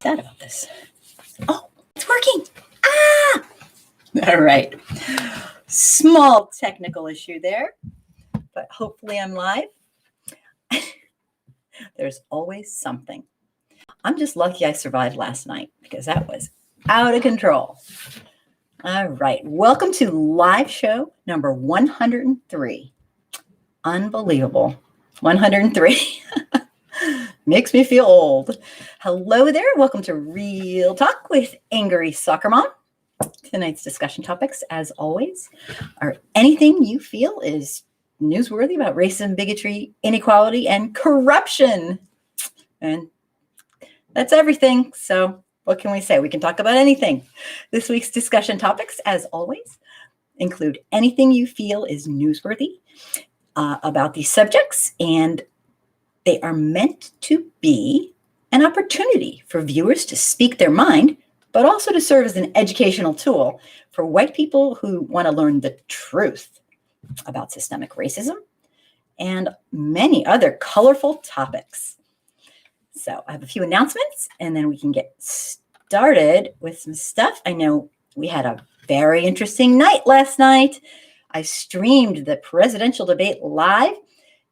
Sad about this. Oh, it's working. Ah! All right. Small technical issue there, but hopefully I'm live. There's always something. I'm just lucky I survived last night because that was out of control. All right. Welcome to live show number 103. Unbelievable. 103. Makes me feel old. Hello there. Welcome to Real Talk with Angry Soccer Mom. Tonight's discussion topics, as always, are anything you feel is newsworthy about racism, bigotry, inequality, and corruption. And that's everything. So what can we say? We can talk about anything. This week's discussion topics, as always, include anything you feel is newsworthy about these subjects, and they are meant to be an opportunity for viewers to speak their mind, but also to serve as an educational tool for white people who want to learn the truth about systemic racism and many other colorful topics. So I have a few announcements, and then we can get started with some stuff. I know we had a very interesting night last night. I streamed the presidential debate live,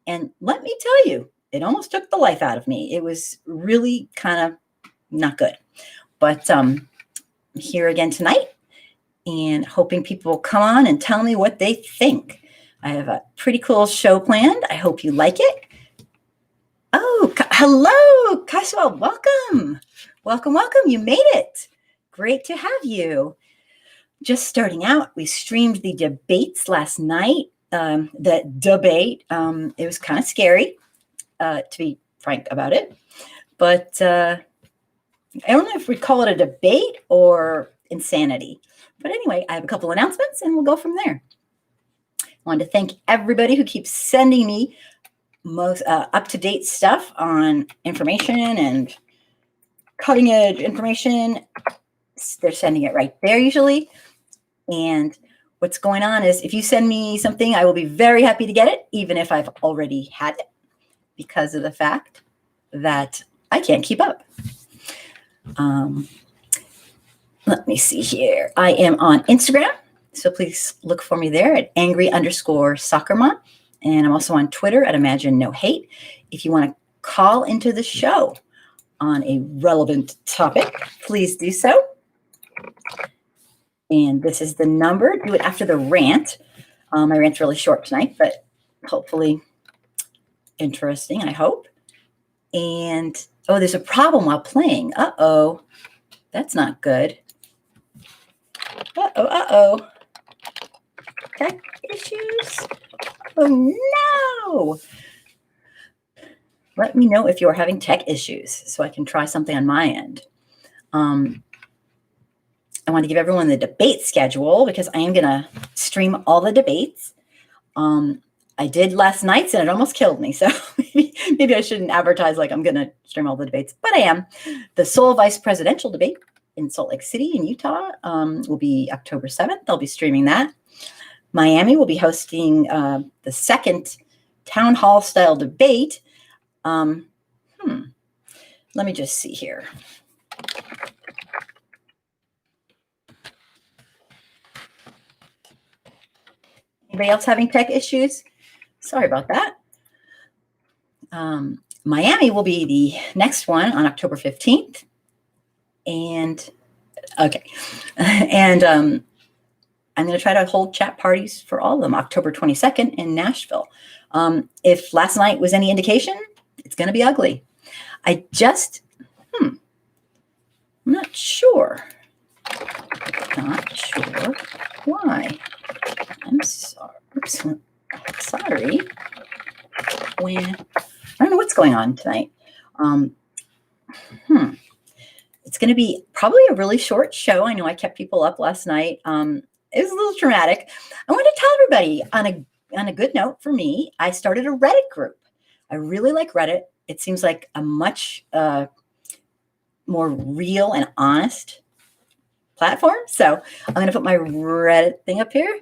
and let me tell you, it almost took the life out of me. It was really kind of not good. But I'm here again tonight and hoping people will come on and tell me what they think. I have a pretty cool show planned. I hope you like it. Oh, hello, Kaswell. Welcome. Welcome, welcome. You made it. Great to have you. Just starting out, we streamed the debates last night. The debate, it was kind of scary, to be frank about it. But I don't know if we'd call it a debate or insanity. But anyway, I have a couple announcements and we'll go from there. I wanted to thank everybody who keeps sending me most up-to-date stuff on information and cutting-edge information. They're sending it right there usually. And what's going on is if you send me something, I will be very happy to get it, even if I've already had it, because of the fact that I can't keep up. Let me see here. I am on Instagram, so please look for me there at angry_soccermom. And I'm also on Twitter at Imagine No Hate. If you want to call into the show on a relevant topic, please do so. And this is the number. Do it after the rant. My rant's really short tonight, but hopefully interesting, I hope. And, oh, there's a problem while playing. Uh-oh. That's not good. Uh-oh. Tech issues? Oh, no. Let me know if you're having tech issues so I can try something on my end. I want to give everyone the debate schedule because I am going to stream all the debates. I did last night's and it almost killed me. So maybe I shouldn't advertise like I'm going to stream all the debates, but I am. The Seoul Vice Presidential debate in Salt Lake City in Utah will be October 7th. I'll be streaming that. Miami will be hosting the second town hall style debate. Let me just see here. Anybody else having tech issues? Sorry about that. Miami will be the next one on October 15th. And, okay. And I'm going to try to hold chat parties for all of them, October 22nd in Nashville. If last night was any indication, it's going to be ugly. I'm not sure. Not sure why. I'm sorry. Oops. Sorry. I don't know what's going on tonight. It's going to be probably a really short show. I know I kept people up last night. It was a little traumatic. I want to tell everybody on a good note for me, I started a Reddit group. I really like Reddit. It seems like a much more real and honest platform. So I'm going to put my Reddit thing up here.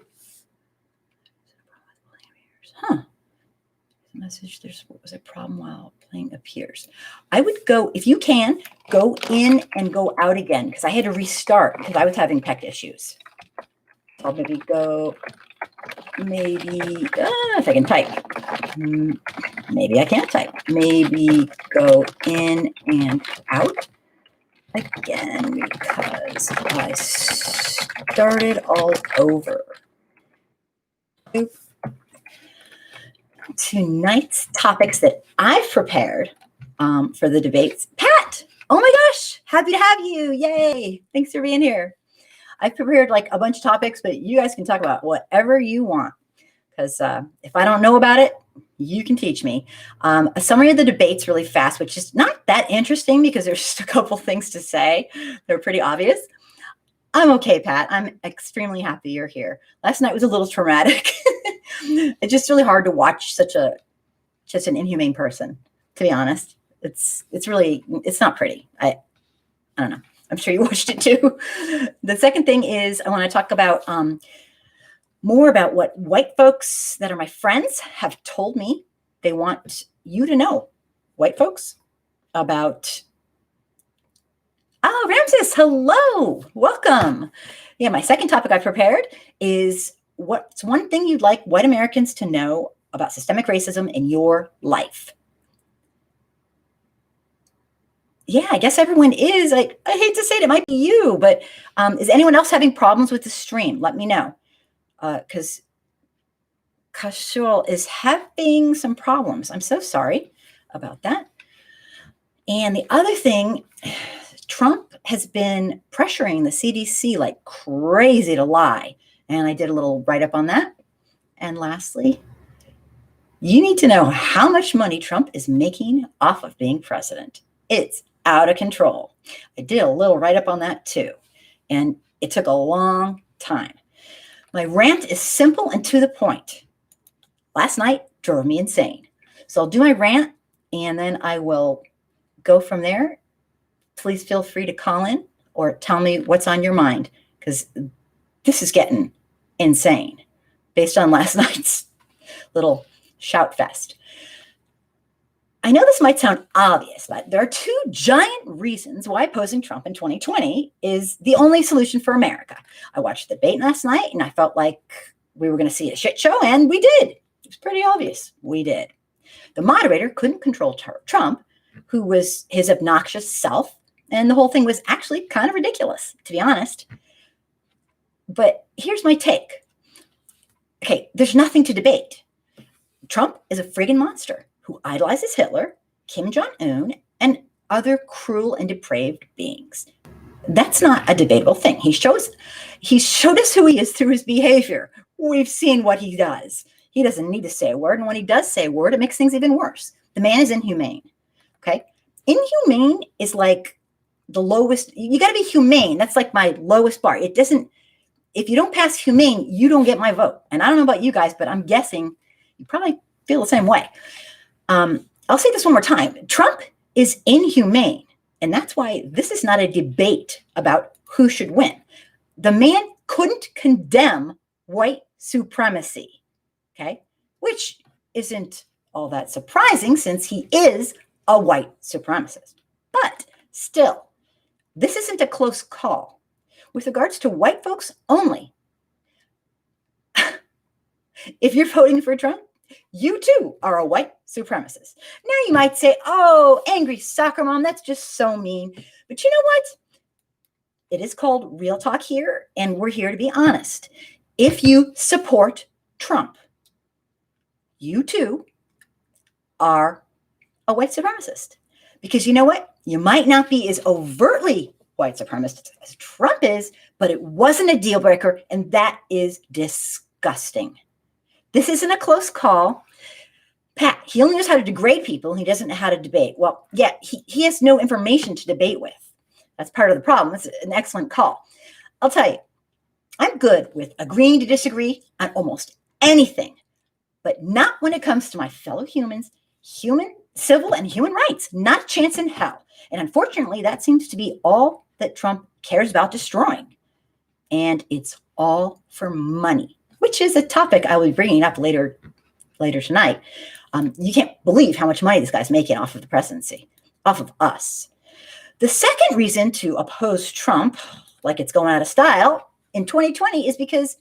Message, there's what was a problem while playing appears. I would go, if you can, go in and go out again, because I had to restart because I was having tech issues. So I'll maybe go, if I can type. Maybe I can't type. Maybe go in and out again because I started all over. Tonight's topics that I've prepared for the debates. Pat, oh my gosh, happy to have you. Yay. Thanks for being here. I've prepared like a bunch of topics, but you guys can talk about whatever you want because if I don't know about it, you can teach me. A summary of the debates really fast, which is not that interesting because there's just a couple things to say. They're pretty obvious. I'm okay, Pat. I'm extremely happy you're here. Last night was a little traumatic. It's just really hard to watch such an inhumane person, to be honest. It's not pretty. I don't know. I'm sure you watched it too. The second thing is I want to talk about more about what white folks that are my friends have told me they want you to know. White folks about. Oh, Ramses, hello. Welcome. Yeah, my second topic I prepared is what's one thing you'd like white Americans to know about systemic racism in your life? Yeah, I guess everyone is. I hate to say it might be you, but is anyone else having problems with the stream? Let me know. Because Kashul is having some problems. I'm so sorry about that. And the other thing, Trump has been pressuring the CDC like crazy to lie. And I did a little write-up on that. And lastly, you need to know how much money Trump is making off of being president. It's out of control. I did a little write-up on that too. And it took a long time. My rant is simple and to the point. Last night drove me insane. So I'll do my rant and then I will go from there. Please feel free to call in or tell me what's on your mind because this is getting insane based on last night's little shout fest. I know this might sound obvious, but there are two giant reasons why opposing Trump in 2020 is the only solution for America. I watched the debate last night and I felt like we were going to see a shit show, and we did. It was pretty obvious. We did. The moderator couldn't control Trump, who was his obnoxious self, and the whole thing was actually kind of ridiculous, to be honest. But here's my take. Okay, there's nothing to debate. Trump is a friggin' monster who idolizes Hitler, Kim Jong-un, and other cruel and depraved beings. That's not a debatable thing. He showed us who he is through his behavior. We've seen what he does. He doesn't need to say a word, and when he does say a word, it makes things even worse. The man is inhumane, okay? Inhumane is like the lowest. You got to be humane. That's like my lowest bar. It doesn't, if you don't pass humane, you don't get my vote. And I don't know about you guys, but I'm guessing you probably feel the same way. I'll say this one more time. Trump is inhumane, and that's why this is not a debate about who should win. The man couldn't condemn white supremacy, okay? Which isn't all that surprising since he is a white supremacist. But still, this isn't a close call. With regards to white folks only, if you're voting for Trump, you too are a white supremacist. Now you might say, oh, angry soccer mom, that's just so mean. But you know what? It is called Real Talk here, and we're here to be honest. If you support Trump, you too are a white supremacist. Because you know what? You might not be as overtly white supremacist as Trump is, but it wasn't a deal breaker, and that is disgusting. This isn't a close call. Pat, he only knows how to degrade people. He doesn't know how to debate. Well, yeah, he has no information to debate with. That's part of the problem. It's an excellent call. I'll tell you, I'm good with agreeing to disagree on almost anything, but not when it comes to my fellow humans, civil and human rights, not a chance in hell. And unfortunately, that seems to be all that Trump cares about destroying. And it's all for money, which is a topic I will be bringing up later tonight. You can't believe how much money this guy's making off of the presidency, off of us. The second reason to oppose Trump, like it's going out of style, in 2020 is because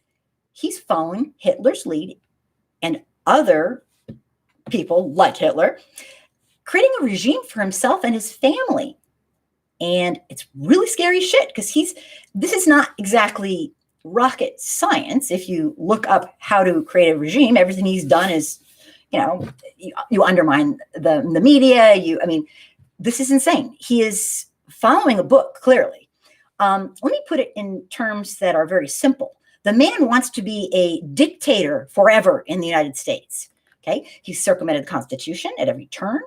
he's following Hitler's lead and other people like Hitler, creating a regime for himself and his family. And it's really scary shit because this is not exactly rocket science. If you look up how to create a regime, everything he's done is, you undermine the media. This is insane. He is following a book, clearly. Let me put it in terms that are very simple. The man wants to be a dictator forever in the United States. Okay, he's circumvented the Constitution at every turn.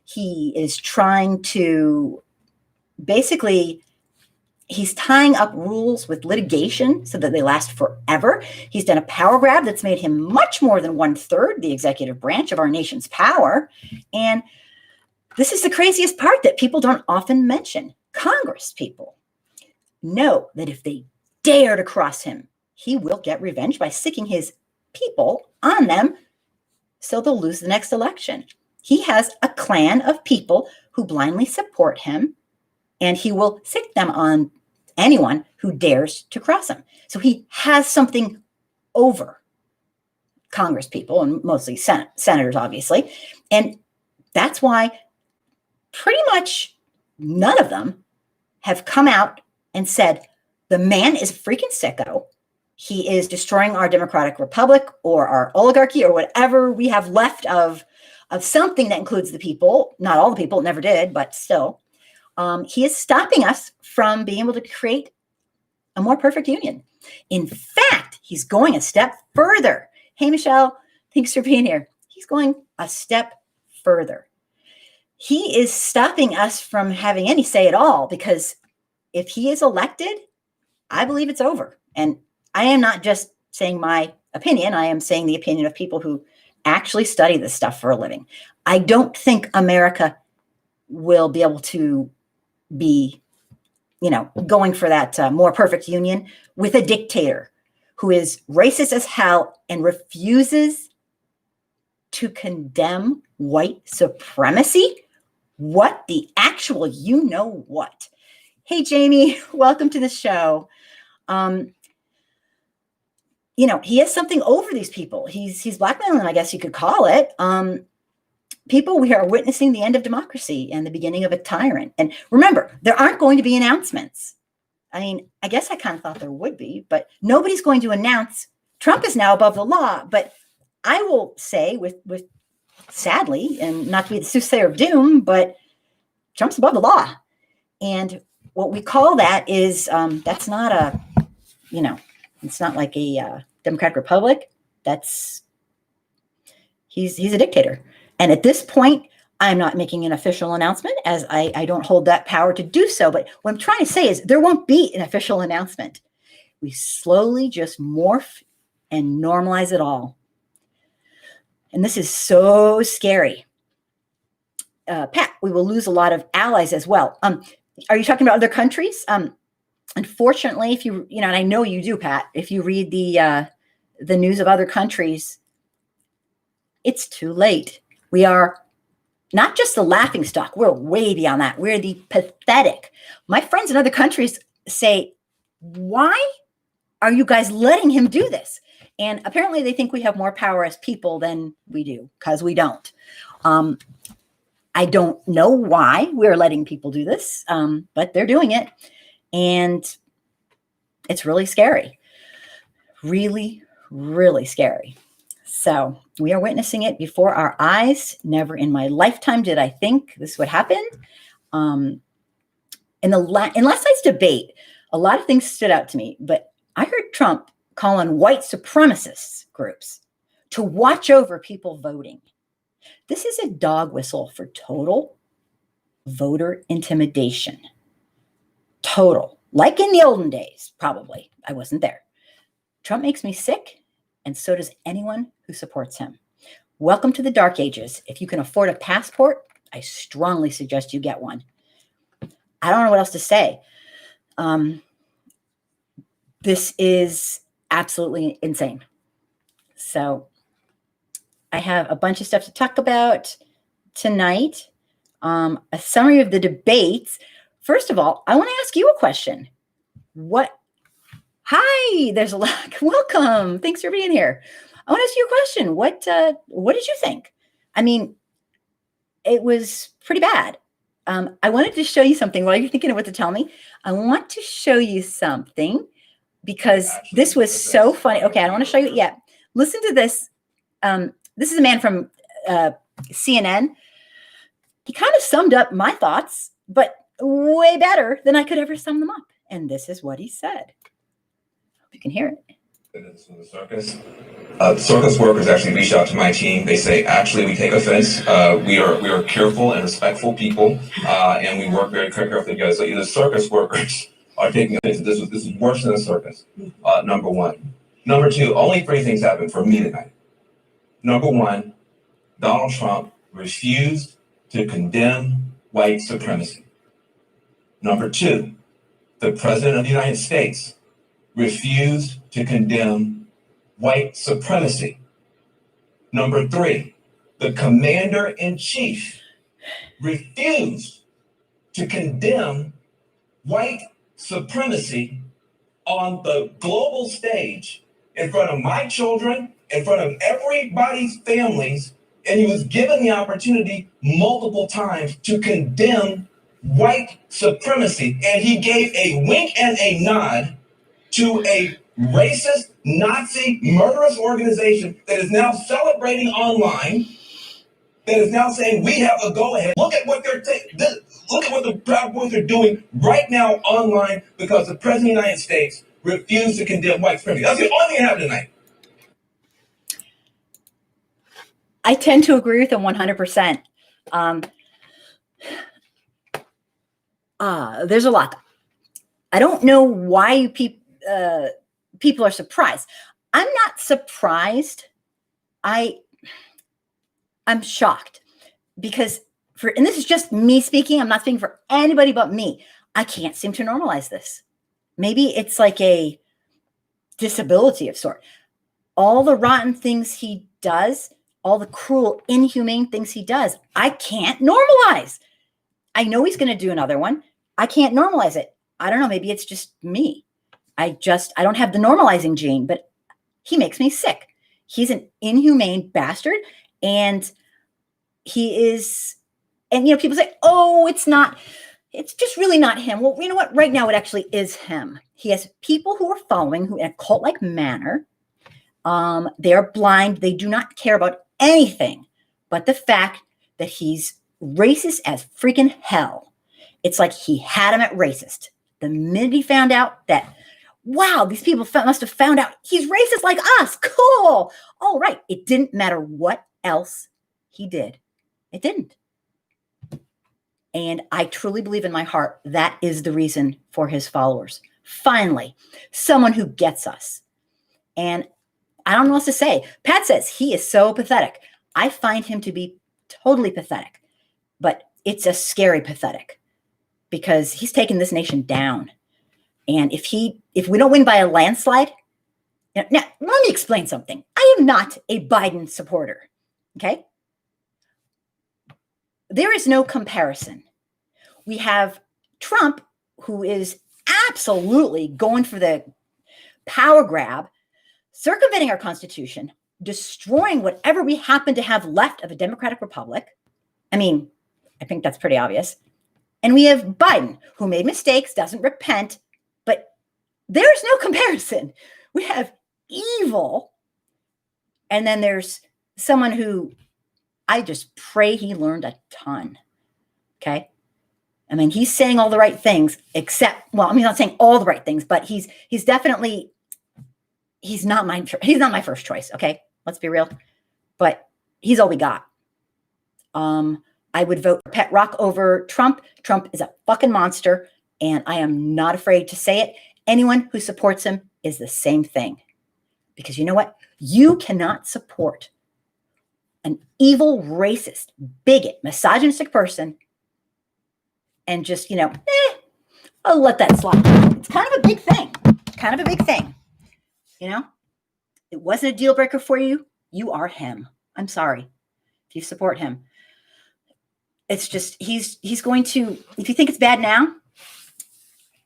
He is trying to basically, he's tying up rules with litigation so that they last forever. He's done a power grab that's made him much more than 1/3 the executive branch of our nation's power. And this is the craziest part that people don't often mention. Congress people know that if they dare to cross him, he will get revenge by sicking his people on them so they'll lose the next election. He has a clan of people who blindly support him, and he will sick them on anyone who dares to cross him. So he has something over Congress people, and mostly senators, obviously. And that's why pretty much none of them have come out and said, the man is a freaking sicko. He is destroying our democratic republic or our oligarchy or whatever we have left of something that includes the people. Not all the people, never did, but still. He is stopping us from being able to create a more perfect union. In fact, he's going a step further. Hey, Michelle, thanks for being here. He's going a step further. He is stopping us from having any say at all, because if he is elected, I believe it's over. And I am not just saying my opinion. I am saying the opinion of people who actually study this stuff for a living. I don't think America will be able to be, going for that more perfect union with a dictator who is racist as hell and refuses to condemn white supremacy. What the actual what? Hey, Jamie, welcome to the show. He has something over these people. He's blackmailing them, I guess you could call it. People, we are witnessing the end of democracy and the beginning of a tyrant. And remember, there aren't going to be announcements. I guess I kind of thought there would be, but nobody's going to announce Trump is now above the law. But I will say with sadly, and not to be the soothsayer of doom, but Trump's above the law. And what we call that is, that's not a, it's not like a democratic republic. He's a dictator. And at this point, I'm not making an official announcement, as I don't hold that power to do so. But what I'm trying to say is there won't be an official announcement. We slowly just morph and normalize it all. And this is so scary. Pat, we will lose a lot of allies as well. Are you talking about other countries? Unfortunately, if you, and I know you do, Pat, if you read the news of other countries, it's too late. We are not just the laughingstock. We're way beyond that. We're the pathetic. My friends in other countries say, why are you guys letting him do this? And apparently they think we have more power as people than we do, because we don't. I don't know why we're letting people do this, but they're doing it. And it's really scary. Really, really scary. So we are witnessing it before our eyes. Never in my lifetime did I think this would happen. In last night's debate, a lot of things stood out to me, but I heard Trump call on white supremacist groups to watch over people voting. This is a dog whistle for total voter intimidation. Total. Like in the olden days, probably. I wasn't there. Trump makes me sick, and so does anyone who supports him. Welcome to the dark ages. If you can afford a passport, I strongly suggest you get one. I don't know what else to say. This is absolutely insane. So I have a bunch of stuff to talk about tonight. A summary of the debates. First of all, I want to ask you a question. Hi, there's a lot. Welcome. Thanks for being here. I want to ask you a question. What did you think? I mean, it was pretty bad. I wanted to show you something while you're thinking of what to tell me. I want to show you something because this was so funny. Okay, I don't want to show you it yet. Listen to this. This is a man from CNN. He kind of summed up my thoughts, but way better than I could ever sum them up. And this is what he said. Hope you can hear it. The circus. Circus workers actually reach out to my team. They say, actually, we take offense. We are careful and respectful people, and we work very carefully together. So the circus workers are taking offense. This is worse than a circus. Number one. Number two, only three things happened for me tonight. Number one, Donald Trump refused to condemn white supremacy. Number two, the President of the United States refused to condemn white supremacy. Number three, the Commander-in-Chief refused to condemn white supremacy on the global stage in front of my children, in front of everybody's families, and he was given the opportunity multiple times to condemn white supremacy. And he gave a wink and a nod to a racist, Nazi, murderous organization that is now celebrating online, that is now saying we have a go-ahead. Look at what look at what the Proud Boys are doing right now online because the President of the United States refused to condemn white supremacy. That's the only thing that happened tonight. I tend to agree with him 100%. There's a lot. I don't know why people are surprised. I'm not surprised. I'm shocked because and this is just me speaking. I'm not speaking for anybody but me. I can't seem to normalize this. Maybe it's like a disability of sort. All the rotten things he does, all the cruel, inhumane things he does, I can't normalize. I know he's going to do another one. I can't normalize it. I don't know. Maybe it's just me. I don't have the normalizing gene, but he makes me sick. He's an inhumane bastard. And he is, and people say, oh, it's just really not him. Well, you know what? Right now, it actually is him. He has people who are following who in a cult-like manner. They are blind. They do not care about anything but the fact that he's racist as freaking hell. It's like he had him at racist. The minute he found out that, wow, these people must have found out he's racist like us. Cool. All right. It didn't matter what else he did. It didn't. And I truly believe in my heart that is the reason for his followers. Finally, someone who gets us. And I don't know what else to say. Pat says he is so pathetic. I find him to be totally pathetic. But it's a scary pathetic because he's taken this nation down. And if we don't win by a landslide, now let me explain something. I am not a Biden supporter. Okay? There is no comparison. We have Trump, who is absolutely going for the power grab, circumventing our Constitution, destroying whatever we happen to have left of a democratic republic. I mean, I think that's pretty obvious. And we have Biden, who made mistakes, doesn't repent, but there's no comparison. We have evil, and then there's someone who I just pray he learned a ton. Okay? I mean, he's saying all the right things, except, well, I mean, not saying all the right things, but he's definitely, he's not my first choice. Okay? Let's be real. But he's all we got. I would vote for Pet Rock over Trump. Trump is a fucking monster, and I am not afraid to say it. Anyone who supports him is the same thing. Because you know what? You cannot support an evil, racist, bigot, misogynistic person and just, I'll let that slide. It's kind of a big thing. It wasn't a deal breaker for you. You are him. I'm sorry if you support him. It's just, he's going to, if you think it's bad now,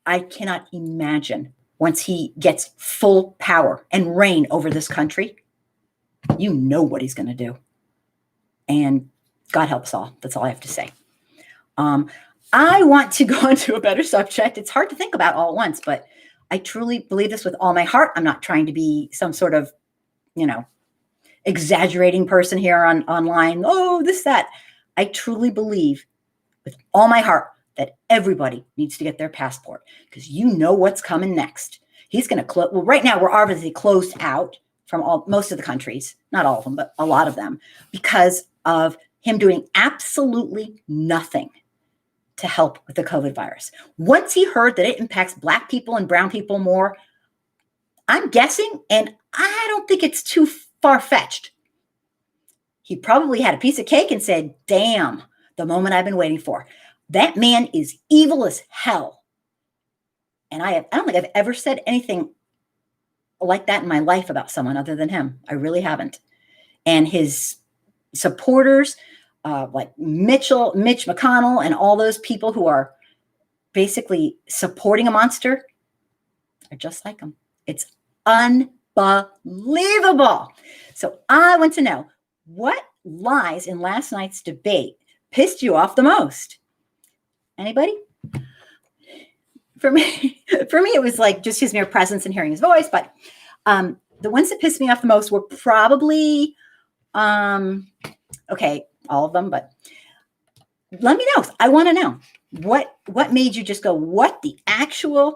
I cannot imagine once he gets full power and reign over this country, you know what he's going to do. And God help us all. That's all I have to say. I want to go on to a better subject. It's hard to think about all at once, but I truly believe this with all my heart. I'm not trying to be some sort of, exaggerating person here online. Oh, this, that. I truly believe with all my heart that everybody needs to get their passport, because you know what's coming next. He's going to close. Well, right now we're obviously closed out from most of the countries, not all of them, but a lot of them, because of him doing absolutely nothing to help with the COVID virus. Once he heard that it impacts Black people and brown people more, I'm guessing, and I don't think it's too far-fetched, he probably had a piece of cake and said, damn, the moment I've been waiting for. That man is evil as hell. And I don't think I've ever said anything like that in my life about someone other than him. I really haven't. And his supporters, like Mitch McConnell and all those people who are basically supporting a monster, are just like him. It's unbelievable. So I want to know, what lies in last night's debate pissed you off the most? Anybody? For me, it was like just his mere presence and hearing his voice. But the ones that pissed me off the most were probably, okay, all of them. But let me know. I want to know what made you just go, what the actual,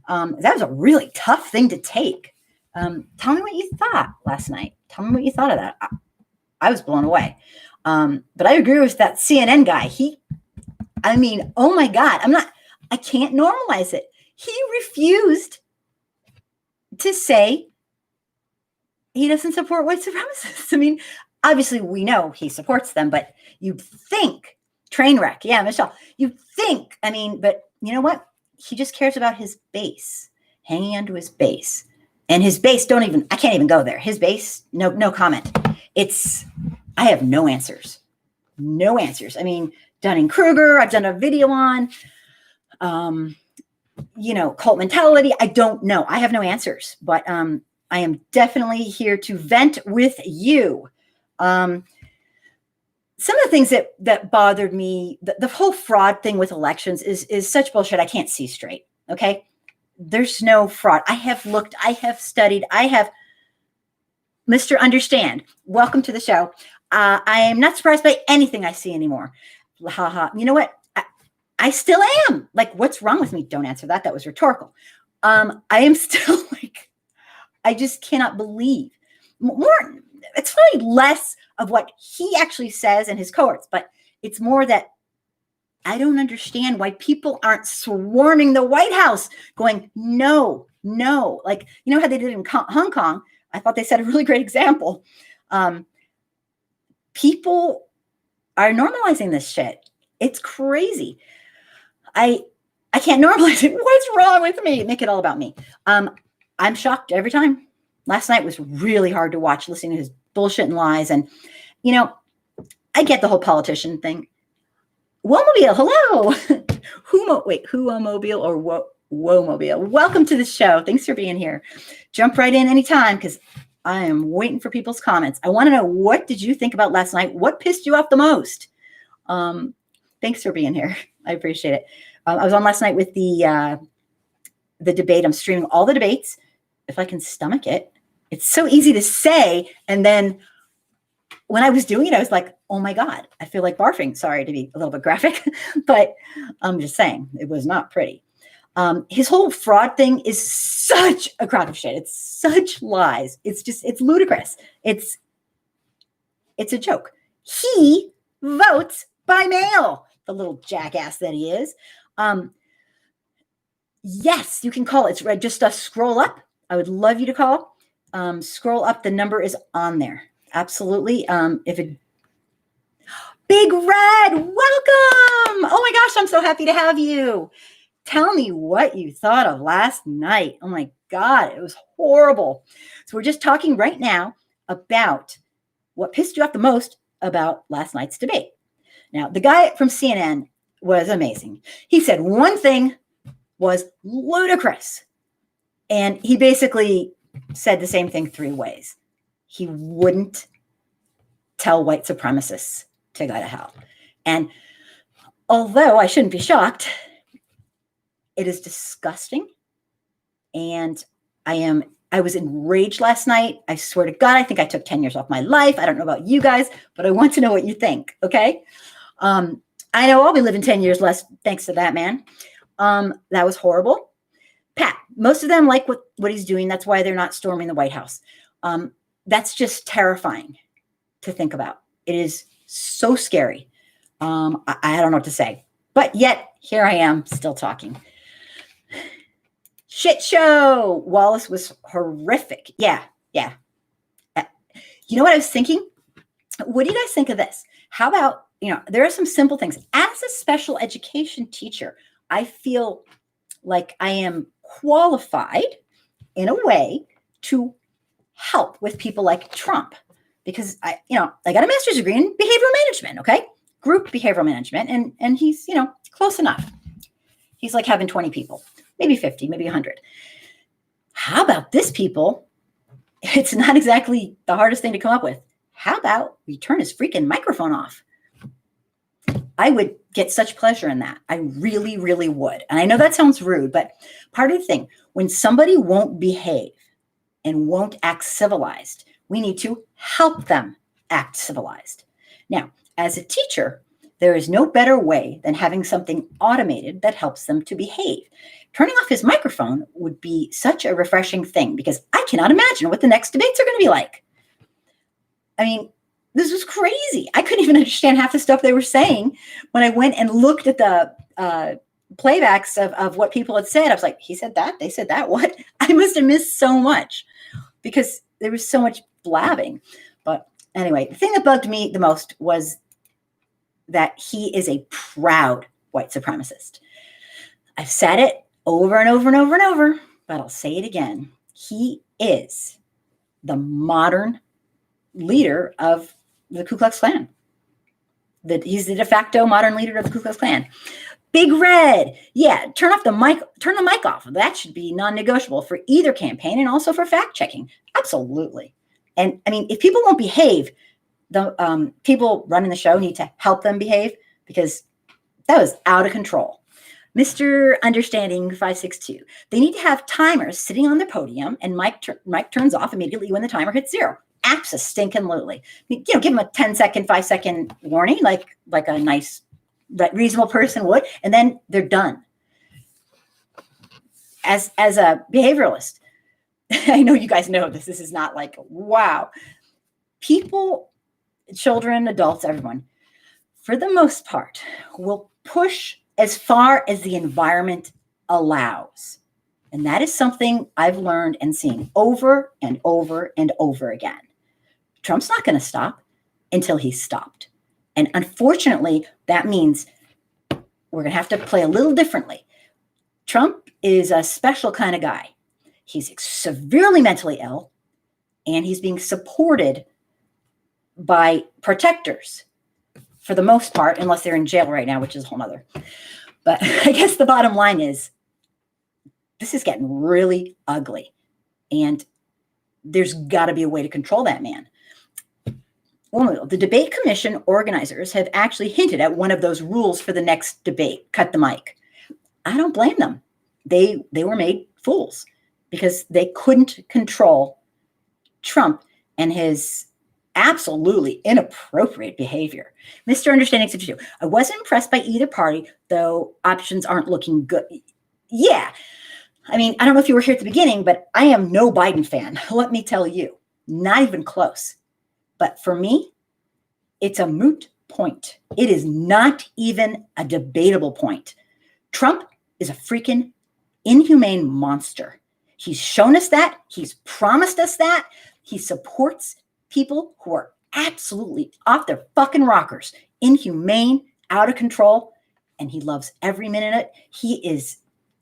that was a really tough thing to take. Tell me what you thought last night. Tell me what you thought of that. I was blown away. But I agree with that CNN guy. Oh my God, I can't normalize it. He refused to say he doesn't support white supremacists. Obviously we know he supports them, but you'd think, train wreck. Yeah, Michelle, you'd think, but you know what? He just cares about his base, hanging onto his base. And his base I can't even go there. His base, no comment. I have no answers. No answers. Dunning-Kruger, I've done a video on, cult mentality. I don't know. I have no answers, but I am definitely here to vent with you. Some of the things that bothered me, the whole fraud thing with elections is such bullshit. I can't see straight. Okay. There's no fraud. I have looked, I have studied, Mr. Understand. Welcome to the show. I am not surprised by anything I see anymore. Ha ha. You know what? I still am. Like, what's wrong with me? Don't answer that. That was rhetorical. I am still I just cannot believe more. It's really less of what he actually says and his cohorts, but it's more that I don't understand why people aren't swarming the White House going, no. Like, you know how they did in Hong Kong? I thought they set a really great example. People are normalizing this shit. It's crazy. I can't normalize it. What's wrong with me? Make it all about me. I'm shocked every time. Last night was really hard to watch, listening to his bullshit and lies. And, I get the whole politician thing. Womobile, hello. Who-mobile or Womobile. Welcome to the show. Thanks for being here. Jump right in anytime, because I am waiting for people's comments. I want to know, what did you think about last night? What pissed you off the most? Thanks for being here. I appreciate it. I was on last night with the debate. I'm streaming all the debates if I can stomach it. It's so easy to say. And then when I was doing it, I was like, oh my God, I feel like barfing. Sorry to be a little bit graphic, but I'm just saying it was not pretty. His whole fraud thing is such a crock of shit. It's such lies. It's ludicrous. It's a joke. He votes by mail, the little jackass that he is. Yes, you can call it. It's just scroll up. I would love you to call. Scroll up. The number is on there. Absolutely. Big Red, welcome. Oh my gosh, I'm so happy to have you. Tell me what you thought of last night. Oh my God, it was horrible. So we're just talking right now about what pissed you off the most about last night's debate? Now, the guy from CNN was amazing. He said one thing was ludicrous. And he basically said the same thing 3 ways. He wouldn't tell white supremacists to go to hell. And although I shouldn't be shocked, it is disgusting. And I was enraged last night. I swear to God, I think I took 10 years off my life. I don't know about you guys, but I want to know what you think. Okay. I know I'll be living 10 years less thanks to that man. That was horrible. Pat, most of them like what he's doing. That's why they're not storming the White House. That's just terrifying to think about. It is so scary. I don't know what to say, but yet here I am still talking. Shit show. Wallace was horrific. Yeah. You know what I was thinking? What do you guys think of this? How about, there are some simple things. As a special education teacher, I feel like I am qualified in a way to help with people like Trump because I got a master's degree in behavioral management, okay? Group behavioral management. And he's, close enough. He's like having 20 people, maybe 50, maybe 100. How about this, people? It's not exactly the hardest thing to come up with. How about we turn his freaking microphone off? I would get such pleasure in that. I really, really would. And I know that sounds rude, but part of the thing, when somebody won't behave and won't act civilized, we need to help them act civilized. Now, as a teacher, there is no better way than having something automated that helps them to behave. Turning off his microphone would be such a refreshing thing because I cannot imagine what the next debates are going to be like. I mean, this was crazy. I couldn't even understand half the stuff they were saying when I went and looked at the playbacks of what people had said. I was like, he said that, they said that. What? I must have missed so much because there was so much blabbing. But anyway, the thing that bugged me the most was that he is a proud white supremacist. I've said it over and over and over and over, but I'll say it again. He is the modern leader of the Ku Klux Klan. He's the de facto modern leader of the Ku Klux Klan. Big Red. Yeah, turn the mic off. That should be non-negotiable for either campaign and also for fact checking. Absolutely. And I mean, if people won't behave, the people running the show need to help them behave because that was out of control. Mr. Understanding 562. They need to have timers sitting on the podium and mic turns off immediately when the timer hits 0. Abso-stinking-lutely. Give them a 10-second, 5-second warning like a nice, reasonable person would, and then they're done. As a behavioralist, I know you guys know this. This is not like, wow. People, children, adults, everyone, for the most part, will push as far as the environment allows. And that is something I've learned and seen over and over and over again. Trump's not going to stop until he's stopped. And unfortunately, that means we're going to have to play a little differently. Trump is a special kind of guy. He's severely mentally ill, and he's being supported by protectors for the most part, unless they're in jail right now, which is a whole nother. But I guess the bottom line is this is getting really ugly, and there's got to be a way to control that man. Well, the debate commission organizers have actually hinted at one of those rules for the next debate, cut the mic. I don't blame them. They were made fools because they couldn't control Trump and his absolutely inappropriate behavior. Mr. Understanding 62. I wasn't impressed by either party, though options aren't looking good. Yeah. I mean, I don't know if you were here at the beginning, but I am no Biden fan. Let me tell you, not even close. But for me, it's a moot point. It is not even a debatable point. Trump is a freaking inhumane monster. He's shown us that. He's promised us that. He supports people who are absolutely off their fucking rockers, inhumane, out of control, and he loves every minute of it. He is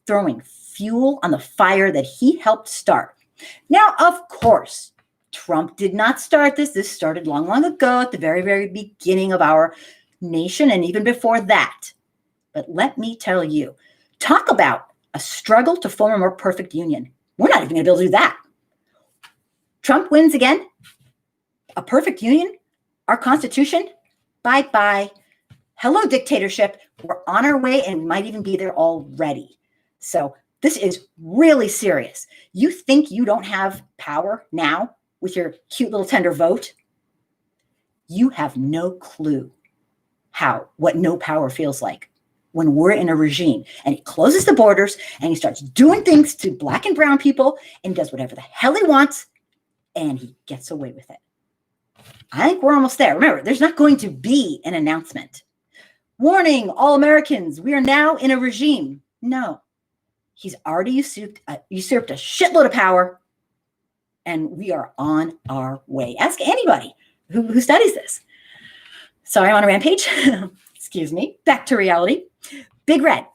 throwing fuel on the fire that he helped start. Now, of course, Trump did not start this. This started long, long ago at the very, very beginning of our nation and even before that. But let me tell you, talk about a struggle to form a more perfect union. We're not even going to be able to do that. Trump wins again. A perfect union. Our Constitution. Bye-bye. Hello, dictatorship. We're on our way and might even be there already. So this is really serious. You think you don't have power now with your cute little tender vote? You have no clue what no power feels like when we're in a regime and he closes the borders and he starts doing things to black and brown people and does whatever the hell he wants and he gets away with it. I think we're almost there. Remember, there's not going to be an announcement. Warning, all Americans, we are now in a regime. No, he's already usurped a shitload of power, and we are on our way. Ask anybody who studies this. Sorry, I'm on a rampage. Excuse me. Back to reality. Big Red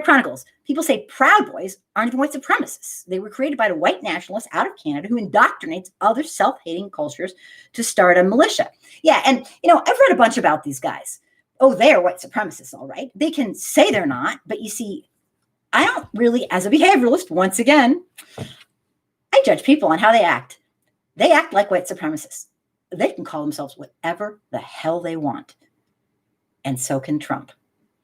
Chronicles. People say Proud Boys aren't even white supremacists. They were created by the white nationalists out of Canada who indoctrinates other self-hating cultures to start a militia. Yeah, and I've read a bunch about these guys. Oh, they are white supremacists, all right. They can say they're not, but you see, I don't really, as a behavioralist, once again, I judge people on how they act. They act like white supremacists. They can call themselves whatever the hell they want. And so can Trump.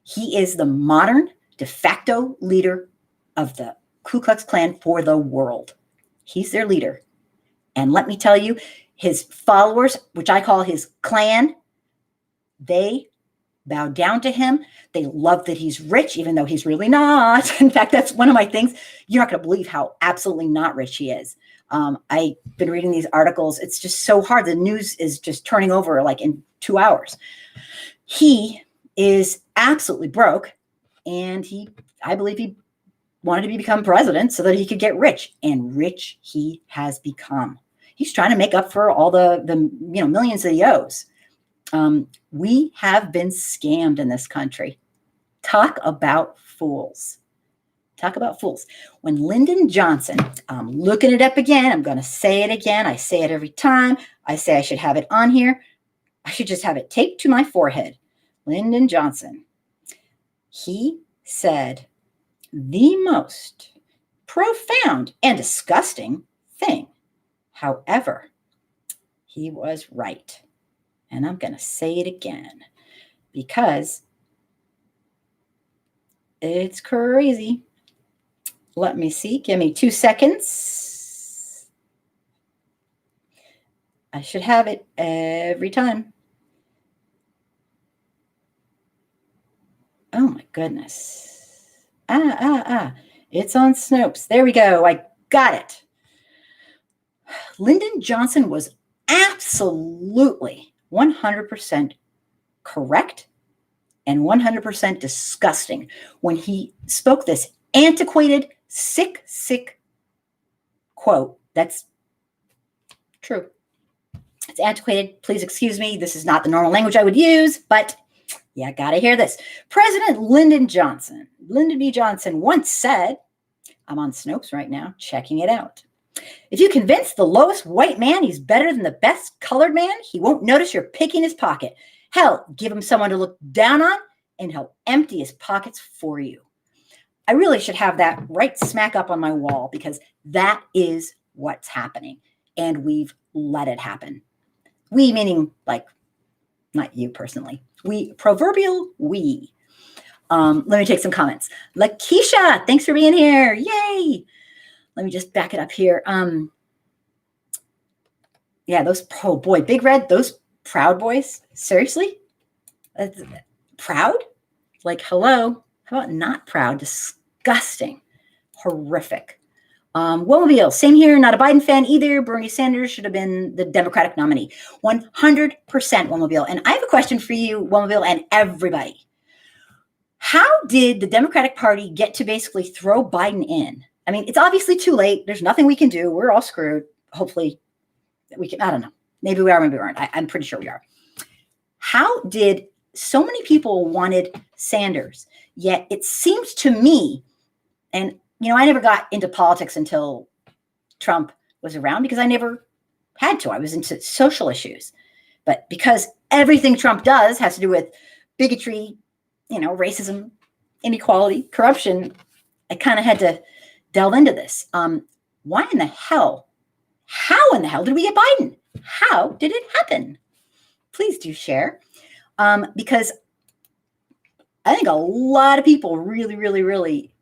He is the modern de facto leader of the Ku Klux Klan for the world. He's their leader. And let me tell you, his followers, which I call his clan, they bow down to him. They love that he's rich, even though he's really not. In fact, that's one of my things. You're not going to believe how absolutely not rich he is. I've been reading these articles. It's just so hard. The news is just turning over like in 2 hours. He is absolutely broke. And I believe he wanted to become president so that he could get rich. And rich he has become. He's trying to make up for all the millions that he owes. We have been scammed in this country. Talk about fools. Talk about fools. When Lyndon Johnson, I'm looking it up again. I'm going to say it again. I say it every time. I say I should have it on here. I should just have it taped to my forehead. Lyndon Johnson. He said the most profound and disgusting thing. However, he was right. And I'm going to say it again because it's crazy. Let me see. Give me 2 seconds. I should have it every time. Oh my goodness. It's on Snopes. There we go. I got it. Lyndon Johnson was absolutely 100% correct and 100% disgusting when he spoke this antiquated, sick quote. That's true. It's antiquated. Please excuse me. This is not the normal language I would use, but yeah, gotta hear this. President Lyndon B. Johnson once said, I'm on Snopes right now, checking it out. If you convince the lowest white man he's better than the best colored man, he won't notice you're picking his pocket. Hell, give him someone to look down on, and he'll empty his pockets for you. I really should have that right smack up on my wall because that is what's happening. And we've let it happen. We meaning like, not you personally. We, proverbial we. Let me take some comments. Lakeisha, thanks for being here. Yay. Let me just back it up here. Yeah, oh boy, Big Red, those Proud Boys. Seriously? Proud? Like, hello? How about not proud? Disgusting. Horrific. Womobile, same here. Not a Biden fan either. Bernie Sanders should have been the Democratic nominee. 100% Womobile. And I have a question for you, Womobile, and everybody. How did the Democratic Party get to basically throw Biden in? I mean, it's obviously too late. There's nothing we can do. We're all screwed. Hopefully we can, I don't know. Maybe we are, maybe we aren't. I'm pretty sure we are. How did so many people wanted Sanders, yet it seems to me, and I never got into politics until Trump was around because I never had to. I was into social issues. But because everything Trump does has to do with bigotry, racism, inequality, corruption, I kind of had to delve into this. Why in the hell? How in the hell did we get Biden? How did it happen? Please do share. Because I think a lot of people really, really, really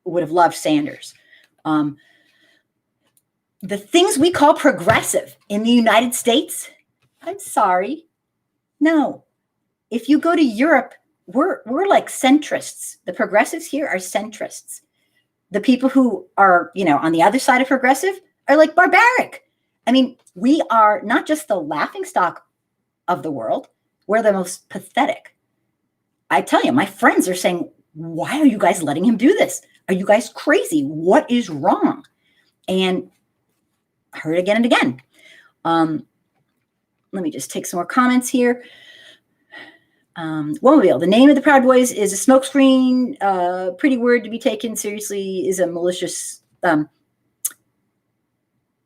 would have loved Sanders. The things we call progressive in the United States, I'm sorry. No. If you go to Europe, we're like centrists. The progressives here are centrists. The people who are, on the other side of progressive are like barbaric. I mean, we are not just the laughingstock of the world, we're the most pathetic. I tell you, my friends are saying, why are you guys letting him do this? Are you guys crazy? What is wrong? And I heard again and again. Let me just take some more comments here. Womobile, the name of the Proud Boys is a smokescreen. Pretty word to be taken seriously is a malicious.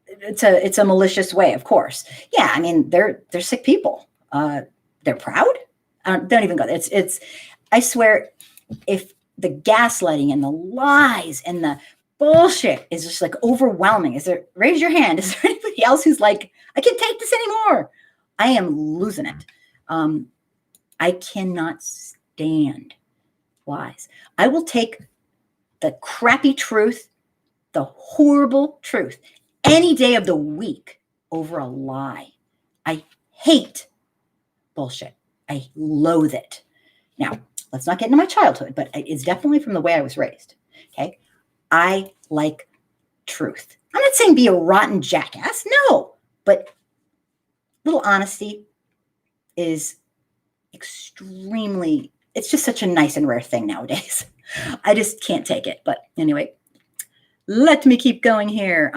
It's a malicious way, of course. Yeah, I mean they're sick people. They're proud. Don't even go there. It's. I swear, if the gaslighting and the lies and the bullshit is just like overwhelming. Raise your hand. Is there anybody else who's like, I can't take this anymore? I am losing it. I cannot stand lies. I will take the crappy truth, the horrible truth, any day of the week over a lie. I hate bullshit. I loathe it. Now, let's not get into my childhood, but it's definitely from the way I was raised. Okay. I like truth. I'm not saying be a rotten jackass. No, but little honesty is extremely, it's just such a nice and rare thing nowadays. I just can't take it. But anyway, let me keep going here.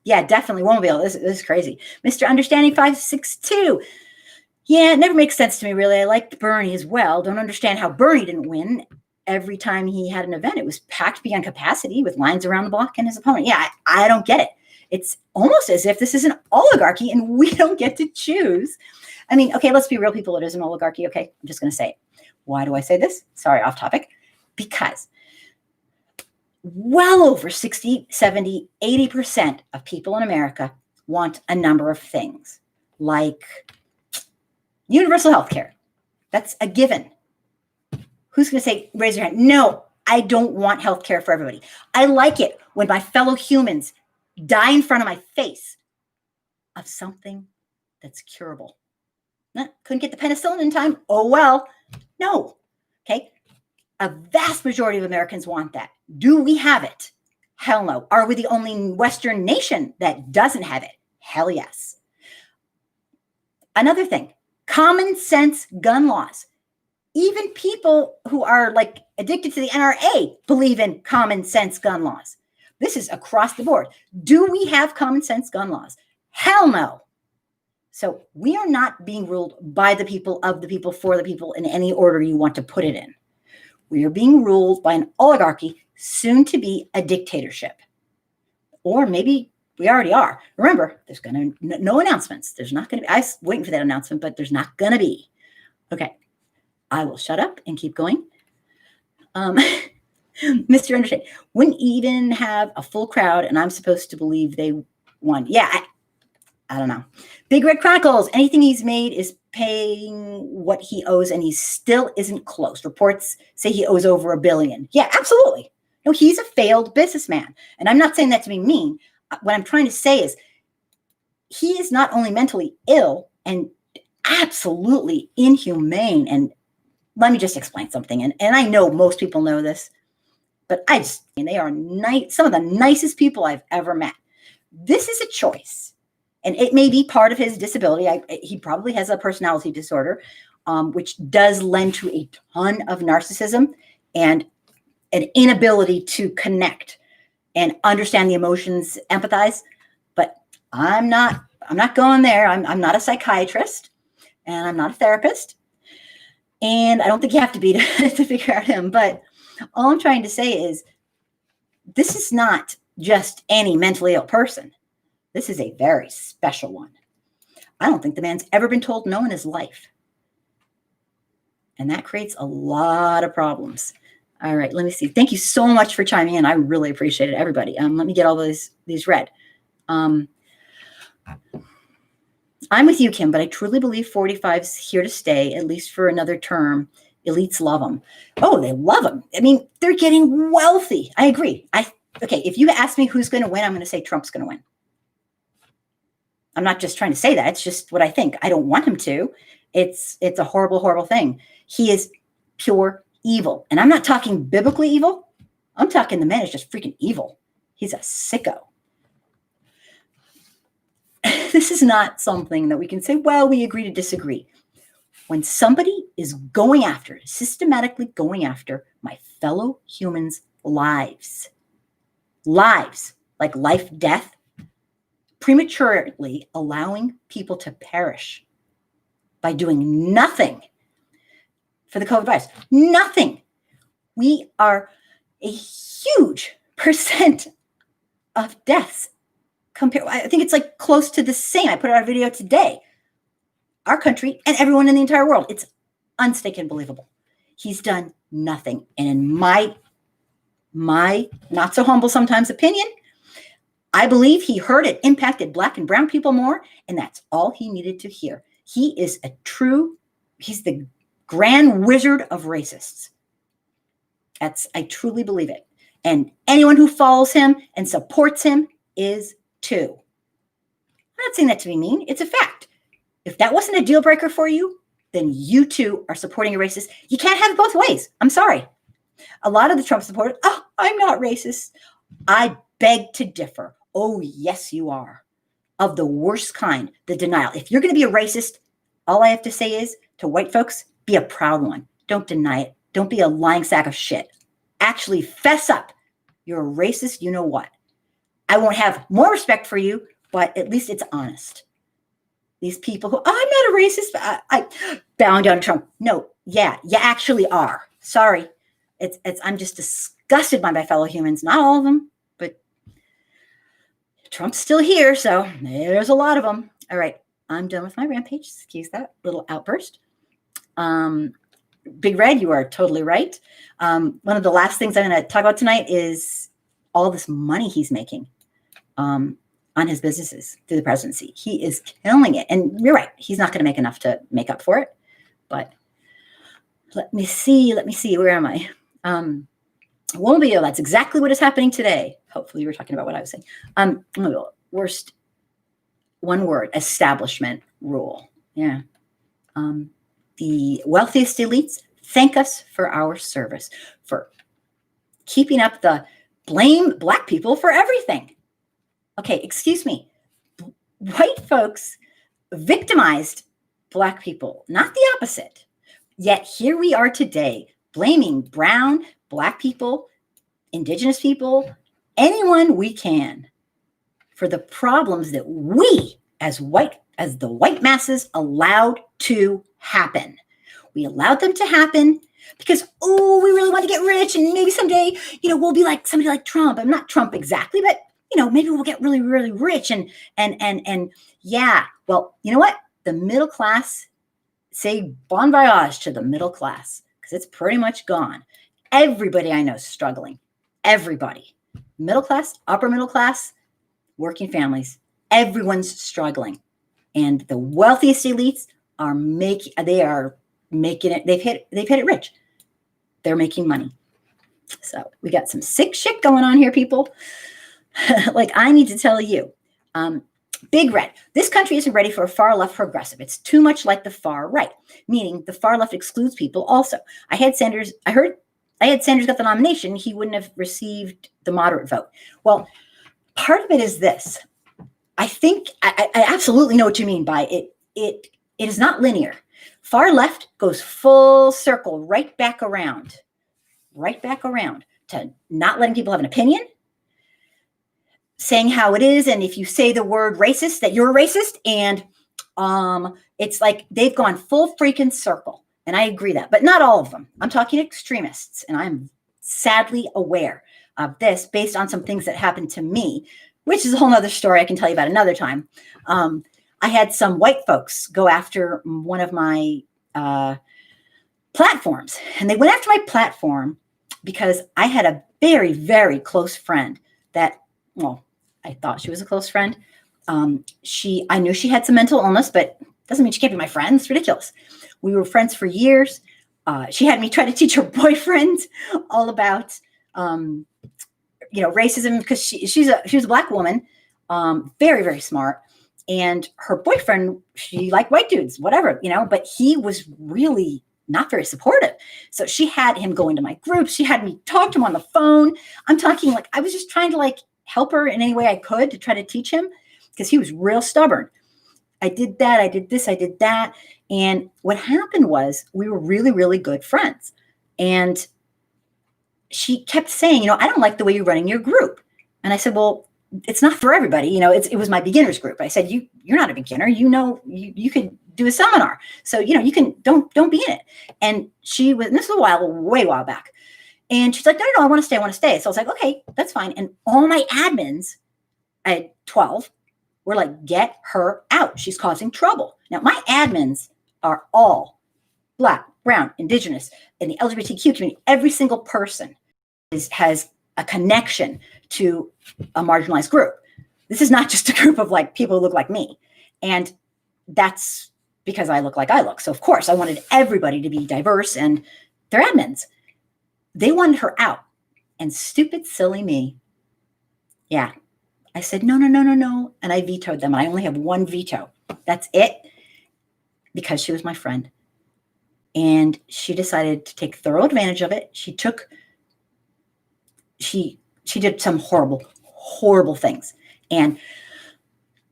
Yeah, definitely won't be able. This is crazy. Mr. Understanding 562. Yeah, it never makes sense to me, really. I liked Bernie as well. Don't understand how Bernie didn't win. Every time he had an event, it was packed beyond capacity with lines around the block and his opponent. Yeah, I don't get it. It's almost as if this is an oligarchy and we don't get to choose. I mean, okay, let's be real, people. It is an oligarchy. Okay, I'm just going to say it. Why do I say this? Sorry, off topic. Because well over 60, 70, 80% of people in America want a number of things, like universal health care. That's a given. Who's going to say, raise your hand? No, I don't want health care for everybody. I like it when my fellow humans die in front of my face of something that's curable. Couldn't get the penicillin in time. Oh, well, no. Okay. A vast majority of Americans want that. Do we have it? Hell no. Are we the only Western nation that doesn't have it? Hell yes. Another thing, common sense gun laws. Even people who are like addicted to the NRA believe in common sense gun laws. This is across the board. Do we have common sense gun laws? Hell no. So we are not being ruled by the people, of the people, for the people in any order you want to put it in. We are being ruled by an oligarchy, soon to be a dictatorship. Or maybe we already are. Remember, there's going to no announcements. There's not going to be, I was waiting for that announcement, but there's not going to be. Okay. I will shut up and keep going. Mr. Understand, wouldn't even have a full crowd, and I'm supposed to believe they won. Yeah, I don't know. Big Red Chronicles, anything he's made is paying what he owes, and he still isn't close. Reports say he owes over $1 billion. Yeah, absolutely. No, he's a failed businessman. And I'm not saying that to be mean. What I'm trying to say is he is not only mentally ill and absolutely inhumane. And let me just explain something. And I know most people know this, but they are some of the nicest people I've ever met. This is a choice. And it may be part of his disability. He probably has a personality disorder, which does lend to a ton of narcissism and an inability to connect and understand the emotions, empathize. But I'm not going there. I'm not a psychiatrist, and I'm not a therapist. And I don't think you have to be to figure out him. But all I'm trying to say is this is not just any mentally ill person. This is a very special one. I don't think the man's ever been told no in his life. And that creates a lot of problems. All right, let me see. Thank you so much for chiming in. I really appreciate it, everybody. Let me get all these read. I'm with you, Kim, but I truly believe 45's here to stay, at least for another term. Elites love them. Oh, they love them. I mean, they're getting wealthy. I agree. Okay, if you ask me who's going to win, I'm going to say Trump's going to win. I'm not just trying to say that. It's just what I think. I don't want him to. It's a horrible, horrible thing. He is pure evil. And I'm not talking biblically evil. I'm talking the man is just freaking evil. He's a sicko. This is not something that we can say, well, we agree to disagree. When somebody is systematically going after my fellow humans' lives, like life, death, prematurely allowing people to perish by doing nothing for the COVID virus, nothing. We are a huge percent of deaths compared. I think it's like close to the same. I put out a video today. Our country and everyone in the entire world. It's unstinking believable. He's done nothing. And in my not so humble sometimes opinion, I believe he hurt and impacted Black and brown people more, and that's all he needed to hear. He's the grand wizard of racists. I truly believe it. And anyone who follows him and supports him is too. I'm not saying that to be mean. It's a fact. If that wasn't a deal breaker for you, then you too are supporting a racist. You can't have it both ways. I'm sorry. A lot of the Trump supporters, oh, I'm not racist. I beg to differ. Oh, yes, you are. Of the worst kind, the denial. If you're going to be a racist, all I have to say is to white folks, be a proud one. Don't deny it. Don't be a lying sack of shit. Actually fess up. You're a racist, you know what? I won't have more respect for you, but at least it's honest. These people who, I'm not a racist, I bowing down to Trump. No, yeah, you actually are. Sorry. I'm just disgusted by my fellow humans. Not all of them, but Trump's still here, so there's a lot of them. All right, I'm done with my rampage. Excuse that little outburst. Big Red, you are totally right. One of the last things I'm going to talk about tonight is all this money he's making on his businesses through the presidency. He is killing it. And you're right. He's not going to make enough to make up for it. But let me see. Where am I? Womobio, that's exactly what is happening today. Hopefully you were talking about what I was saying. Worst, one word, establishment rule. Yeah. The wealthiest elites thank us for our service, for keeping up the blame Black people for everything. Okay, excuse me. White folks victimized Black people, not the opposite. Yet here we are today, blaming brown, Black people, Indigenous people, anyone we can for the problems that we as the white masses allowed to happen. We allowed them to happen because, we really want to get rich and maybe someday, we'll be like somebody like Trump. I'm not Trump exactly, but maybe we'll get really, really rich and yeah. Well, you know what? The middle class, say bon voyage to the middle class, because it's pretty much gone. Everybody I know is struggling. Everybody. Middle class, upper middle class, working families. Everyone's struggling. And the wealthiest elites are making it. They've hit it rich. They're making money. So we got some sick shit going on here, people. Like I need to tell you, Big Red, this country isn't ready for a far left progressive. It's too much like the far right, meaning the far left excludes people also. I heard Sanders got the nomination. He wouldn't have received the moderate vote. Well, part of it is this. I think I absolutely know what you mean by it. It is not linear. Far left goes full circle right back around to not letting people have an opinion, saying how it is. And if you say the word racist, that you're a racist. And it's like they've gone full freaking circle. And I agree that, but not all of them. I'm talking extremists. And I'm sadly aware of this based on some things that happened to me which is a whole nother story I can tell you about another time. I had some white folks go after one of my platforms, and they went after my platform because I had a very, very close friend that, well, I thought she was a close friend. I knew she had some mental illness, but doesn't mean she can't be my friend. It's ridiculous. We were friends for years. She had me try to teach her boyfriend all about, racism, because she was a Black woman, very, very smart. And her boyfriend, she liked white dudes, whatever, but he was really not very supportive. So she had him go into my group. She had me talk to him on the phone. I'm talking I was just trying to help her in any way I could to try to teach him, because he was real stubborn. I did that. I did this. I did that. And what happened was we were really, really good friends. And she kept saying, I don't like the way you're running your group. And I said, well, it's not for everybody. It was my beginners group. I said, you're not a beginner. You could do a seminar. So, you can, don't be in it. And she was, and this was way while back. And she's like, no, I want to stay. So I was like, okay, that's fine. And all my admins, I had 12, were like, get her out. She's causing trouble. Now, my admins are all Black, brown, indigenous, in the LGBTQ community. Every single person has a connection to a marginalized group. This is not just a group of people who look like me. And that's because I look like I look. So of course I wanted everybody to be diverse, and they're admins. They wanted her out, and stupid, silly me. Yeah. I said, no. And I vetoed them. I only have one veto. That's it. Because she was my friend. And she decided to take thorough advantage of it. She did some horrible, horrible things, and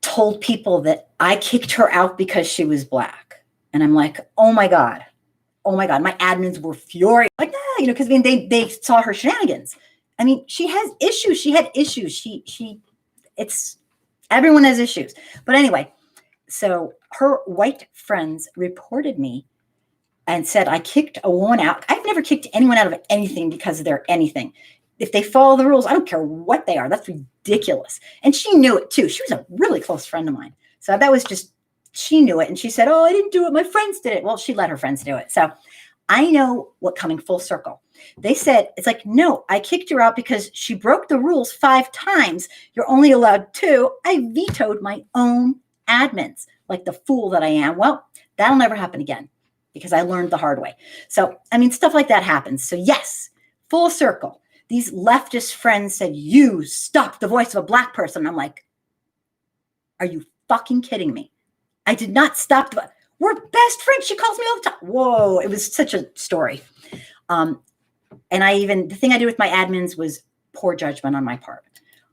told people that I kicked her out because she was Black. And I'm like, oh my God. My admins were furious. Because they saw her shenanigans. I mean, she has issues. She had issues. Everyone has issues. But anyway, so her white friends reported me and said I kicked a woman out. I've never kicked anyone out of anything because they're anything. If they follow the rules, I don't care what they are. That's ridiculous. And she knew it too. She was a really close friend of mine. So that was just, she knew it. And she said, oh, I didn't do it. My friends did it. Well, she let her friends do it. So I know what coming full circle. They said, it's like, no, I kicked her out because she broke the rules 5 times. You're only allowed 2. I vetoed my own admins, like the fool that I am. Well, that'll never happen again because I learned the hard way. So, stuff like that happens. So yes, full circle. These leftist friends said, you stopped the voice of a Black person. I'm like, are you fucking kidding me? I did not stop. We're best friends. She calls me all the time. Whoa. It was such a story. And the thing I did with my admins was poor judgment on my part.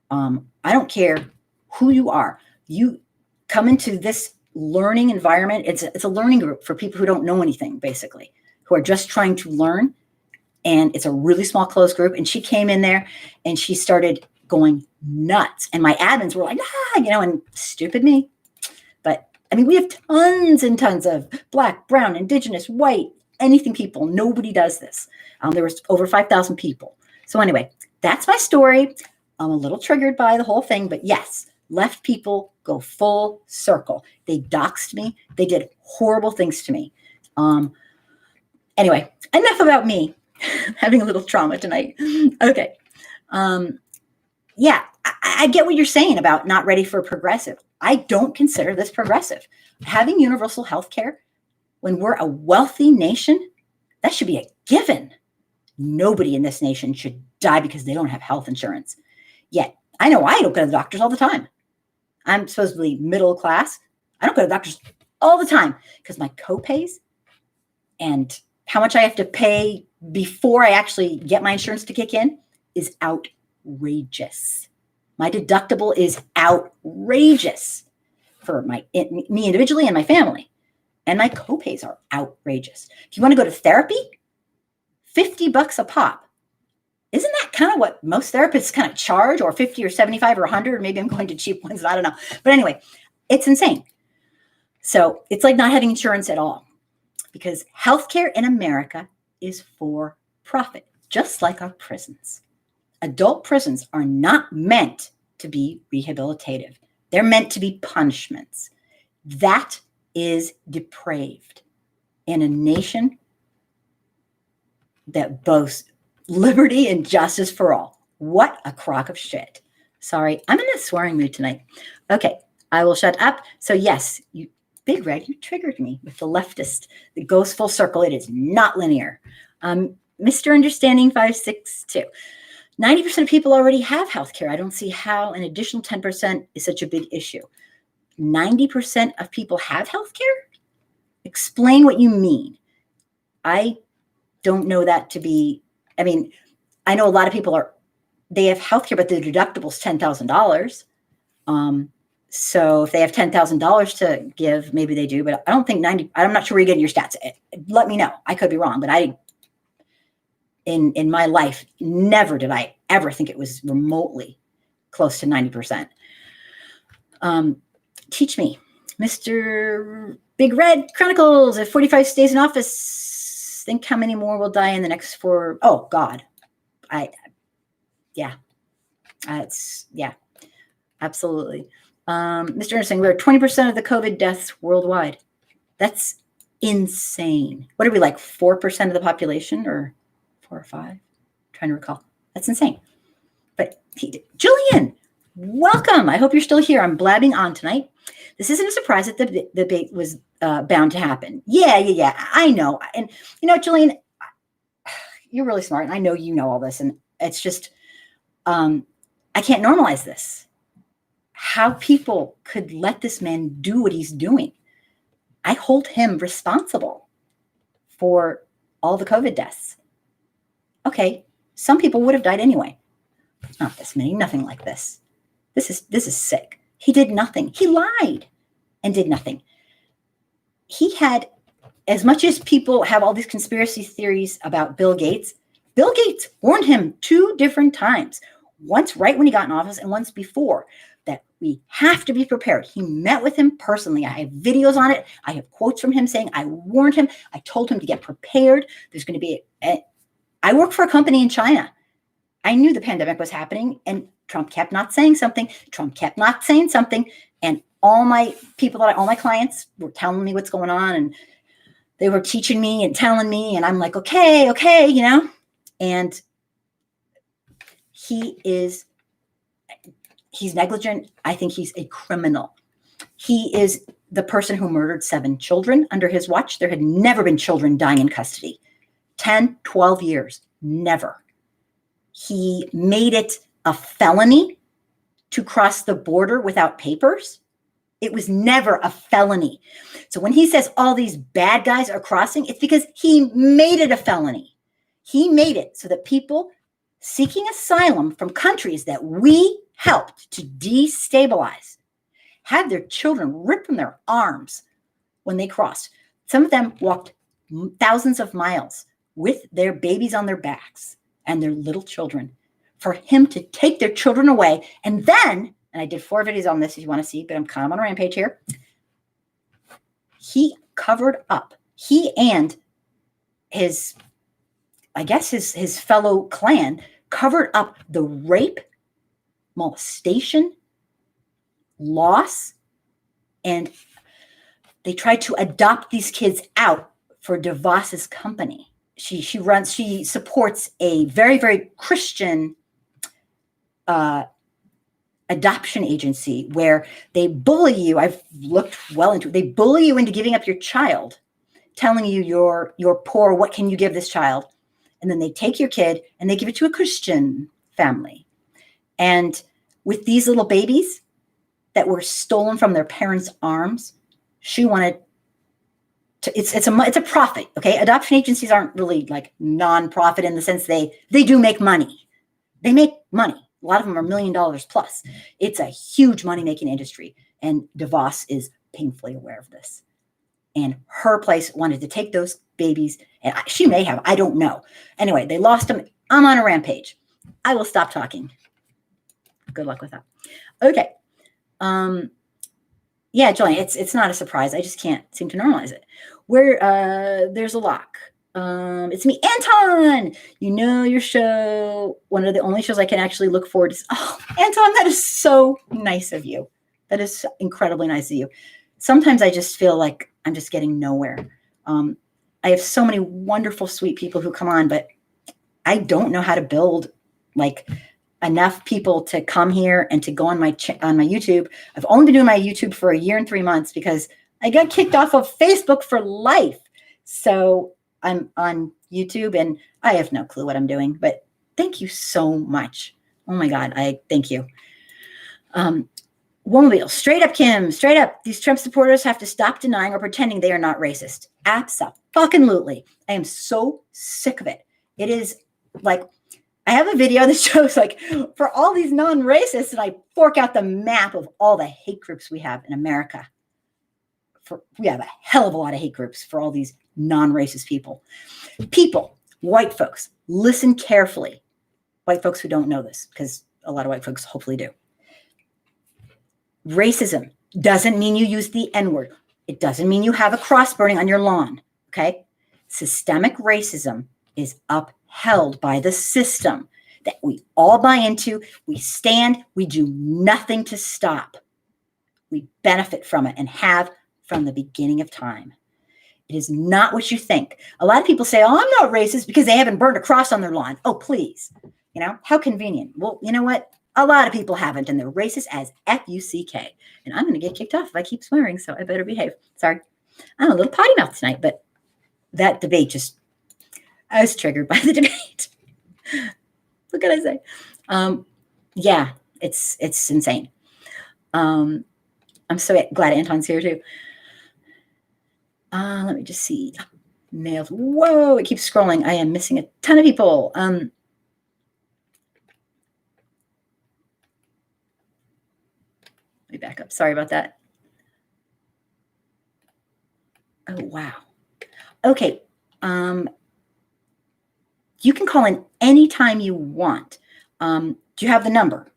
I don't care who you are. You come into this learning environment. It's a learning group for people who don't know anything, basically, who are just trying to learn. And it's a really small, closed group. And she came in there and she started going nuts. And my admins were like, and stupid me. But we have tons and tons of Black, brown, indigenous, white, anything people. Nobody does this. There was over 5,000 people. So anyway, that's my story. I'm a little triggered by the whole thing. But yes, left people go full circle. They doxed me. They did horrible things to me. Anyway, enough about me. Having a little trauma tonight. Okay. Yeah, I get what you're saying about not ready for progressive. I don't consider this progressive. Having universal health care when we're a wealthy nation, that should be a given. Nobody in this nation should die because they don't have health insurance. Yet, I know I don't go to the doctors all the time. I'm supposedly middle class. I don't go to the doctors all the time because my copays and how much I have to pay before I actually get my insurance to kick in is outrageous. My deductible is outrageous for me individually and my family. And my copays are outrageous. If you want to go to therapy, $50 a pop. Isn't that kind of what most therapists kind of charge, or 50 or 75 or 100? Maybe I'm going to cheap ones. I don't know. But anyway, it's insane. So it's like not having insurance at all, because healthcare in America is for profit, just like our prisons. Adult prisons are not meant to be rehabilitative. They're meant to be punishments. That is depraved in a nation that boasts liberty and justice for all. What a crock of shit. Sorry, I'm in a swearing mood tonight. Okay, I will shut up. So yes, you Big Red, you triggered me with the leftist. It goes full circle. It is not linear. Mr. Understanding 562. 90% of people already have healthcare. I don't see how an additional 10% is such a big issue. 90% of people have healthcare? Explain what you mean. I don't know that to be, I mean, I know a lot of people they have healthcare, but the deductible is $10,000. So if they have $10,000 to give, maybe they do, but I don't think I'm not sure where you're getting your stats. Let me know. I could be wrong, but in my life, never did I ever think it was remotely close to 90%. Teach me, Mr. Big Red Chronicles, if 45 stays in office, think how many more will die in the next 4? Oh God. Absolutely. Mr. Anderson, we're 20% of the COVID deaths worldwide. That's insane. What are we, like 4% of the population, or 4 or 5? I'm trying to recall. That's insane. But Julian, welcome. I hope you're still here. I'm blabbing on tonight. This isn't a surprise that the debate was bound to happen. Yeah. I know. And Julian, you're really smart, and I know you know all this, and it's just I can't normalize this. How people could let this man do what he's doing. I hold him responsible for all the COVID deaths. Okay, some people would have died anyway. Not this many, nothing like this. This is sick. He did nothing. He lied and did nothing. He had, as much as people have all these conspiracy theories about Bill Gates warned him 2 different times. Once right when he got in office and once before, that we have to be prepared. He met with him personally. I have videos on it. I have quotes from him saying, I warned him. I told him to get prepared. There's going to be I work for a company in China. I knew the pandemic was happening, and Trump kept not saying something. And all my clients were telling me what's going on, and they were teaching me and telling me, and I'm like, okay, and he's negligent. I think he's a criminal. He is the person who murdered 7 children under his watch. There had never been children dying in custody. 10, 12 years, never. He made it a felony to cross the border without papers. It was never a felony. So when he says all these bad guys are crossing, it's because he made it a felony. He made it so that people seeking asylum from countries that we helped to destabilize had their children ripped from their arms when they crossed. Some of them walked thousands of miles with their babies on their backs and their little children, for him to take their children away. And then, and I did 4 videos on this if you want to see, but I'm kind of on a rampage here. He covered up, he and his fellow clan covered up the rape, molestation, loss, and they tried to adopt these kids out for DeVos's company. She supports a very, very Christian adoption agency where they bully you. I've looked well into it. They bully you into giving up your child, telling you you're poor. What can you give this child? And then they take your kid and they give it to a Christian family. And with these little babies that were stolen from their parents' arms, she wanted to, it's a profit. Okay. Adoption agencies aren't really like non-profit in the sense they do make money. They make money. A lot of them are $1 million plus. It's a huge money-making industry. And DeVos is painfully aware of this. And her place wanted to take those babies, and she may have, I don't know. Anyway, they lost them. I'm on a rampage. I will stop talking. Good luck with that. Okay. Yeah, Julian, it's not a surprise. I just can't seem to normalize it. Where there's a lock. It's me, Anton. You know your show. One of the only shows I can actually look forward to. Oh, Anton, that is so nice of you. That is incredibly nice of you. Sometimes I just feel like I'm just getting nowhere. I have so many wonderful, sweet people who come on, but I don't know how to build like enough people to come here and to go on my YouTube. I've only been doing my YouTube for 1 year and 3 months because I got kicked off of Facebook for life. So I'm on YouTube and I have no clue what I'm doing, but thank you so much. Oh my God, I thank you. Womobile, straight up, Kim, straight up. These Trump supporters have to stop denying or pretending they are not racist. Abso-fucking-lutely. I am so sick of it. It is like, I have a video that shows like for all these non-racists, and I fork out the map of all the hate groups we have in America. We have a hell of a lot of hate groups for all these non-racist people. People, white folks, listen carefully. White folks who don't know this, because a lot of white folks hopefully do. Racism doesn't mean you use the N-word. It doesn't mean you have a cross burning on your lawn, okay? Systemic racism is upheld by the system that we all buy into. We stand, we do nothing to stop. We benefit from it and have from the beginning of time. It is not what you think. A lot of people say, oh, I'm not racist because they haven't burned a cross on their lawn. Oh, please. You know, how convenient. Well, you know what? A lot of people haven't, and they're racist as F-U-C-K. And I'm going to get kicked off if I keep swearing, so I better behave. Sorry. I'm a little potty mouth tonight, but that debate I was triggered by the debate. What can I say? Yeah, it's insane. I'm so glad Anton's here too. Let me just see. Mails. Whoa, it keeps scrolling. I am missing a ton of people. Let me back up. Sorry about that. Oh, wow. Okay. You can call in anytime you want. Do you have the number?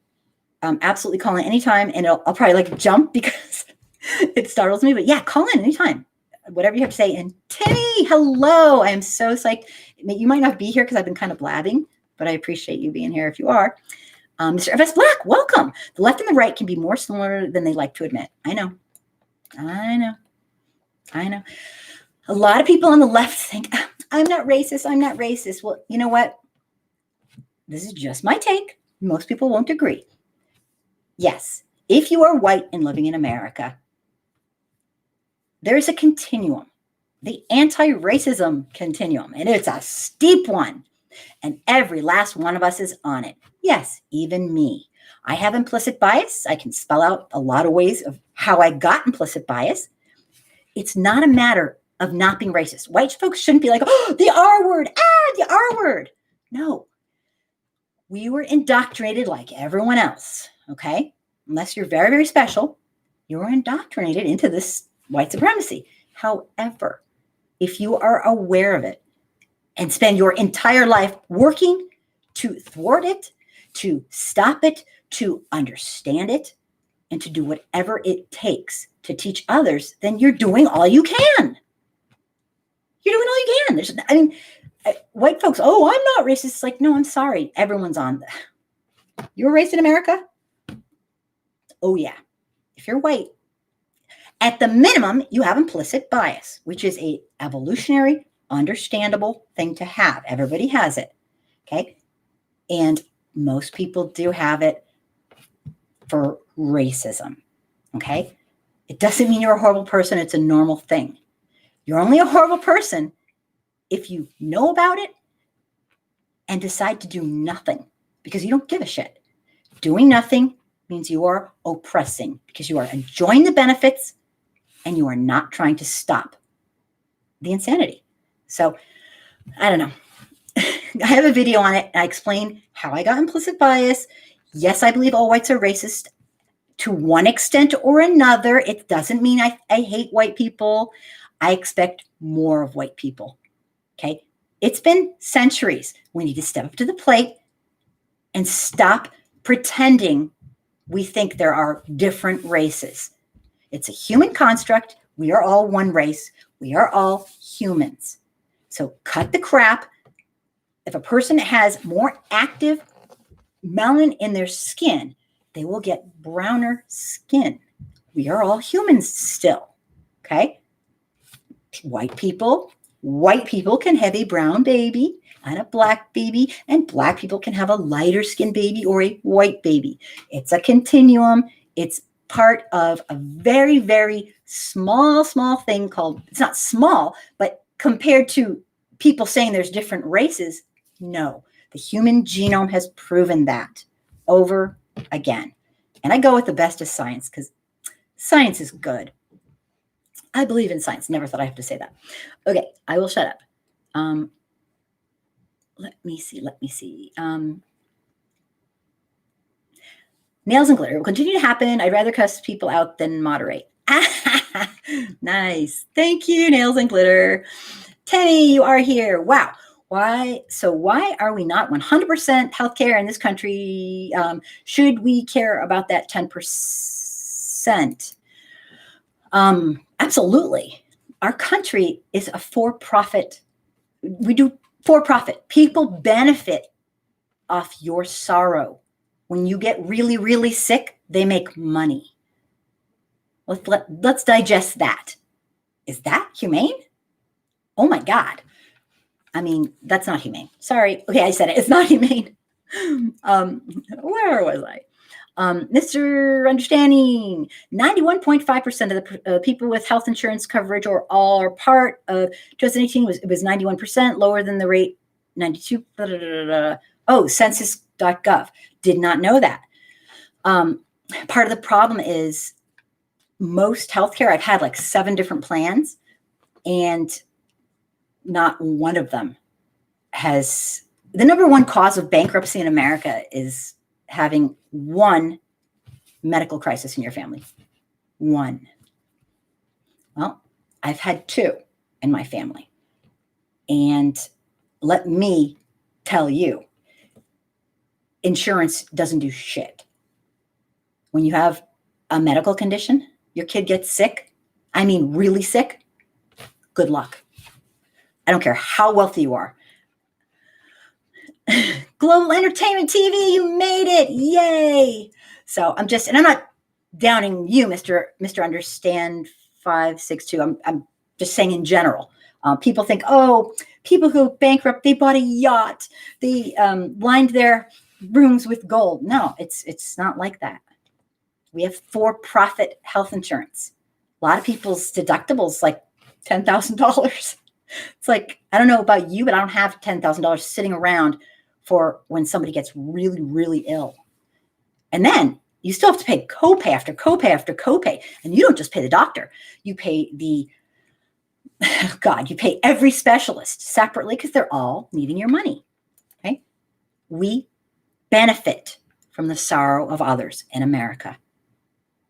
Absolutely call in anytime, and I'll probably like jump because it startles me. But yeah, call in anytime. Whatever you have to say. And Timmy, hello. I am so psyched. You might not be here because I've been kind of blabbing, but I appreciate you being here if you are. Mr. FS Black, welcome. The left and the right can be more similar than they like to admit. I know. A lot of people on the left think, I'm not racist. Well, you know what? This is just my take. Most people won't agree. Yes, if you are white and living in America, there is a continuum, the anti-racism continuum, and it's a steep one. And every last one of us is on it. Yes, even me. I have implicit bias. I can spell out a lot of ways of how I got implicit bias. It's not a matter of not being racist. White folks shouldn't be like, oh, the R word, the R word. No. We were indoctrinated like everyone else, okay? Unless you're very, very special, you were indoctrinated into this white supremacy. However, if you are aware of it and spend your entire life working to thwart it, to stop it, to understand it, and to do whatever it takes to teach others, then you're doing all you can. You're doing all you can. White folks, oh, I'm not racist. It's like, no, I'm sorry. Everyone's on that. You're raised in America? Oh, yeah. If you're white, at the minimum, you have implicit bias, which is a evolutionary, understandable thing to have. Everybody has it, okay? And most people do have it for racism, okay? It doesn't mean you're a horrible person. It's a normal thing. You're only a horrible person if you know about it and decide to do nothing because you don't give a shit. Doing nothing means you are oppressing because you are enjoying the benefits and you are not trying to stop the insanity. So, I don't know. I have a video on it. I explain how I got implicit bias. Yes, I believe all whites are racist to one extent or another. It doesn't mean I hate white people. I expect more of white people. Okay? It's been centuries. We need to step up to the plate and stop pretending we think there are different races. It's a human construct. We are all one race. We are all humans. So cut the crap. If a person has more active melanin in their skin, they will get browner skin. We are all humans still, okay? White people can have a brown baby and a black baby, and black people can have a lighter skinned baby or a white baby. It's a continuum. It's part of a very, very small thing called, it's not small, but compared to people saying there's different races, no. The human genome has proven that over again. And I go with the best of science because science is good. I believe in science. Never thought I have to say that. Okay, I will shut up. Let me see. Nails and glitter will continue to happen. I'd rather cuss people out than moderate. Nice. Thank you, Nails and Glitter. Tenny, you are here. Wow. Why are we not 100% healthcare in this country? Should we care about that 10%? Absolutely. Our country is a for-profit. We do for-profit. People benefit off your sorrow. When you get really, really sick, they make money. Let's digest that. Is that humane? Oh my God. I mean, that's not humane. Sorry. Okay, I said it. It's not humane. Where was I? Mr. Understanding, 91.5% of the people with health insurance coverage or all or part of 2018 was 91%, lower than the rate 92. Oh, census.gov. Did not know that. Part of the problem is most healthcare, I've had like 7 different plans, and not one of them has. The number one cause of bankruptcy in America is having one medical crisis in your family. One. Well, I've had 2 in my family. And let me tell you, insurance doesn't do shit. When you have a medical condition, your kid gets sick, I mean really sick, good luck. I don't care how wealthy you are. Global Entertainment TV, you made it. Yay. So I'm not downing you, Mr. Understand 562. I'm just saying in general. People think, oh, people who bankrupt, they bought a yacht. They lined their rooms with gold. No, it's not like that. We have for-profit health insurance. A lot of people's deductibles like $10,000. It's like, I don't know about you, but I don't have $10,000 sitting around for when somebody gets really, really ill. And then you still have to pay copay after copay after copay. And you don't just pay the doctor. You pay you pay every specialist separately because they're all needing your money. Okay? We benefit from the sorrow of others in America.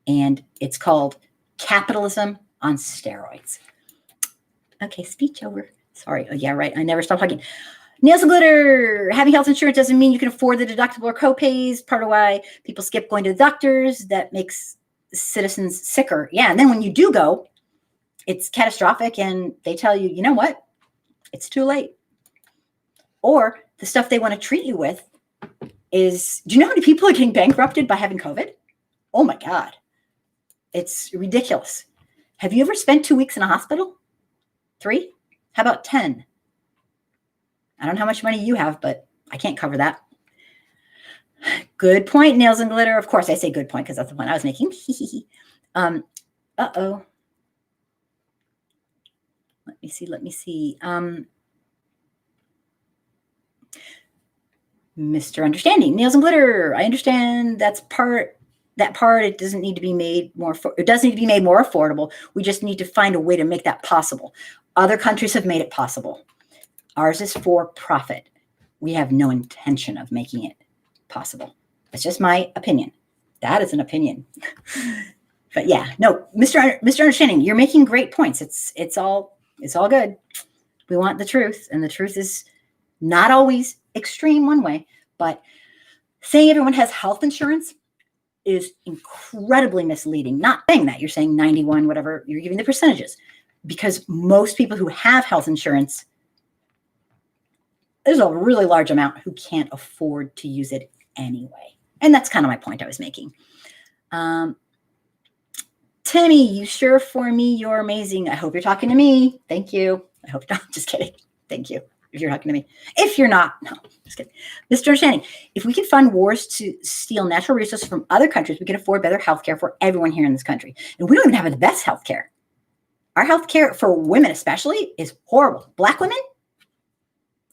And it's called capitalism on steroids. Okay, speech over. Sorry. Oh, yeah, right. I never stop talking. Nails and glitter. Having health insurance doesn't mean you can afford the deductible or copays. Part of why people skip going to the doctors. That makes citizens sicker. Yeah, and then when you do go, it's catastrophic, and they tell you, you know what? It's too late. Or the stuff they want to treat you with is, do you know how many people are getting bankrupted by having COVID? Oh my God. It's ridiculous. Have you ever spent 2 weeks in a hospital? 3? How about 10? I don't know how much money you have, but I can't cover that. Good point, Nails and Glitter. Of course, I say good point because that's the point I was making. Uh-oh. Let me see. Mr. Understanding, Nails and Glitter. I understand that part. It doesn't need to be made more. It doesn't need to be made more affordable. We just need to find a way to make that possible. Other countries have made it possible. Ours is for profit. We have no intention of making it possible. It's just my opinion. That is an opinion. But yeah, no, Mr. Understanding, you're making great points. It's all good. We want the truth, and the truth is not always extreme one way, but saying everyone has health insurance is incredibly misleading. Not saying that. You're saying 91, whatever, you're giving the percentages, because most people who have health insurance there's a really large amount who can't afford to use it anyway. And that's kind of my point I was making. Timmy, you sure for me, you're amazing. I hope you're talking to me. Thank you. I hope not. Just kidding. Thank you. If you're talking to me. If you're not, no, just kidding. Mr. Understanding, if we could fund wars to steal natural resources from other countries, we could afford better healthcare for everyone here in this country. And we don't even have the best healthcare. Our healthcare for women especially is horrible. Black women,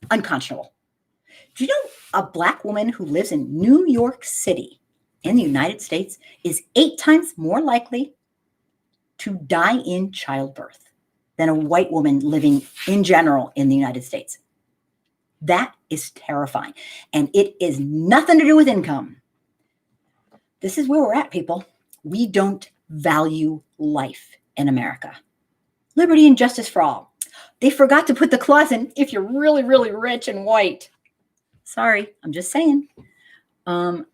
unconscionable. Do you know a Black woman who lives in New York City in the United States is 8 times more likely to die in childbirth than a white woman living in general in the United States? That is terrifying. And it is nothing to do with income. This is where we're at, people. We don't value life in America. Liberty and justice for all. They forgot to put the clause in if you're really, really rich and white. Sorry, I'm just saying. I'm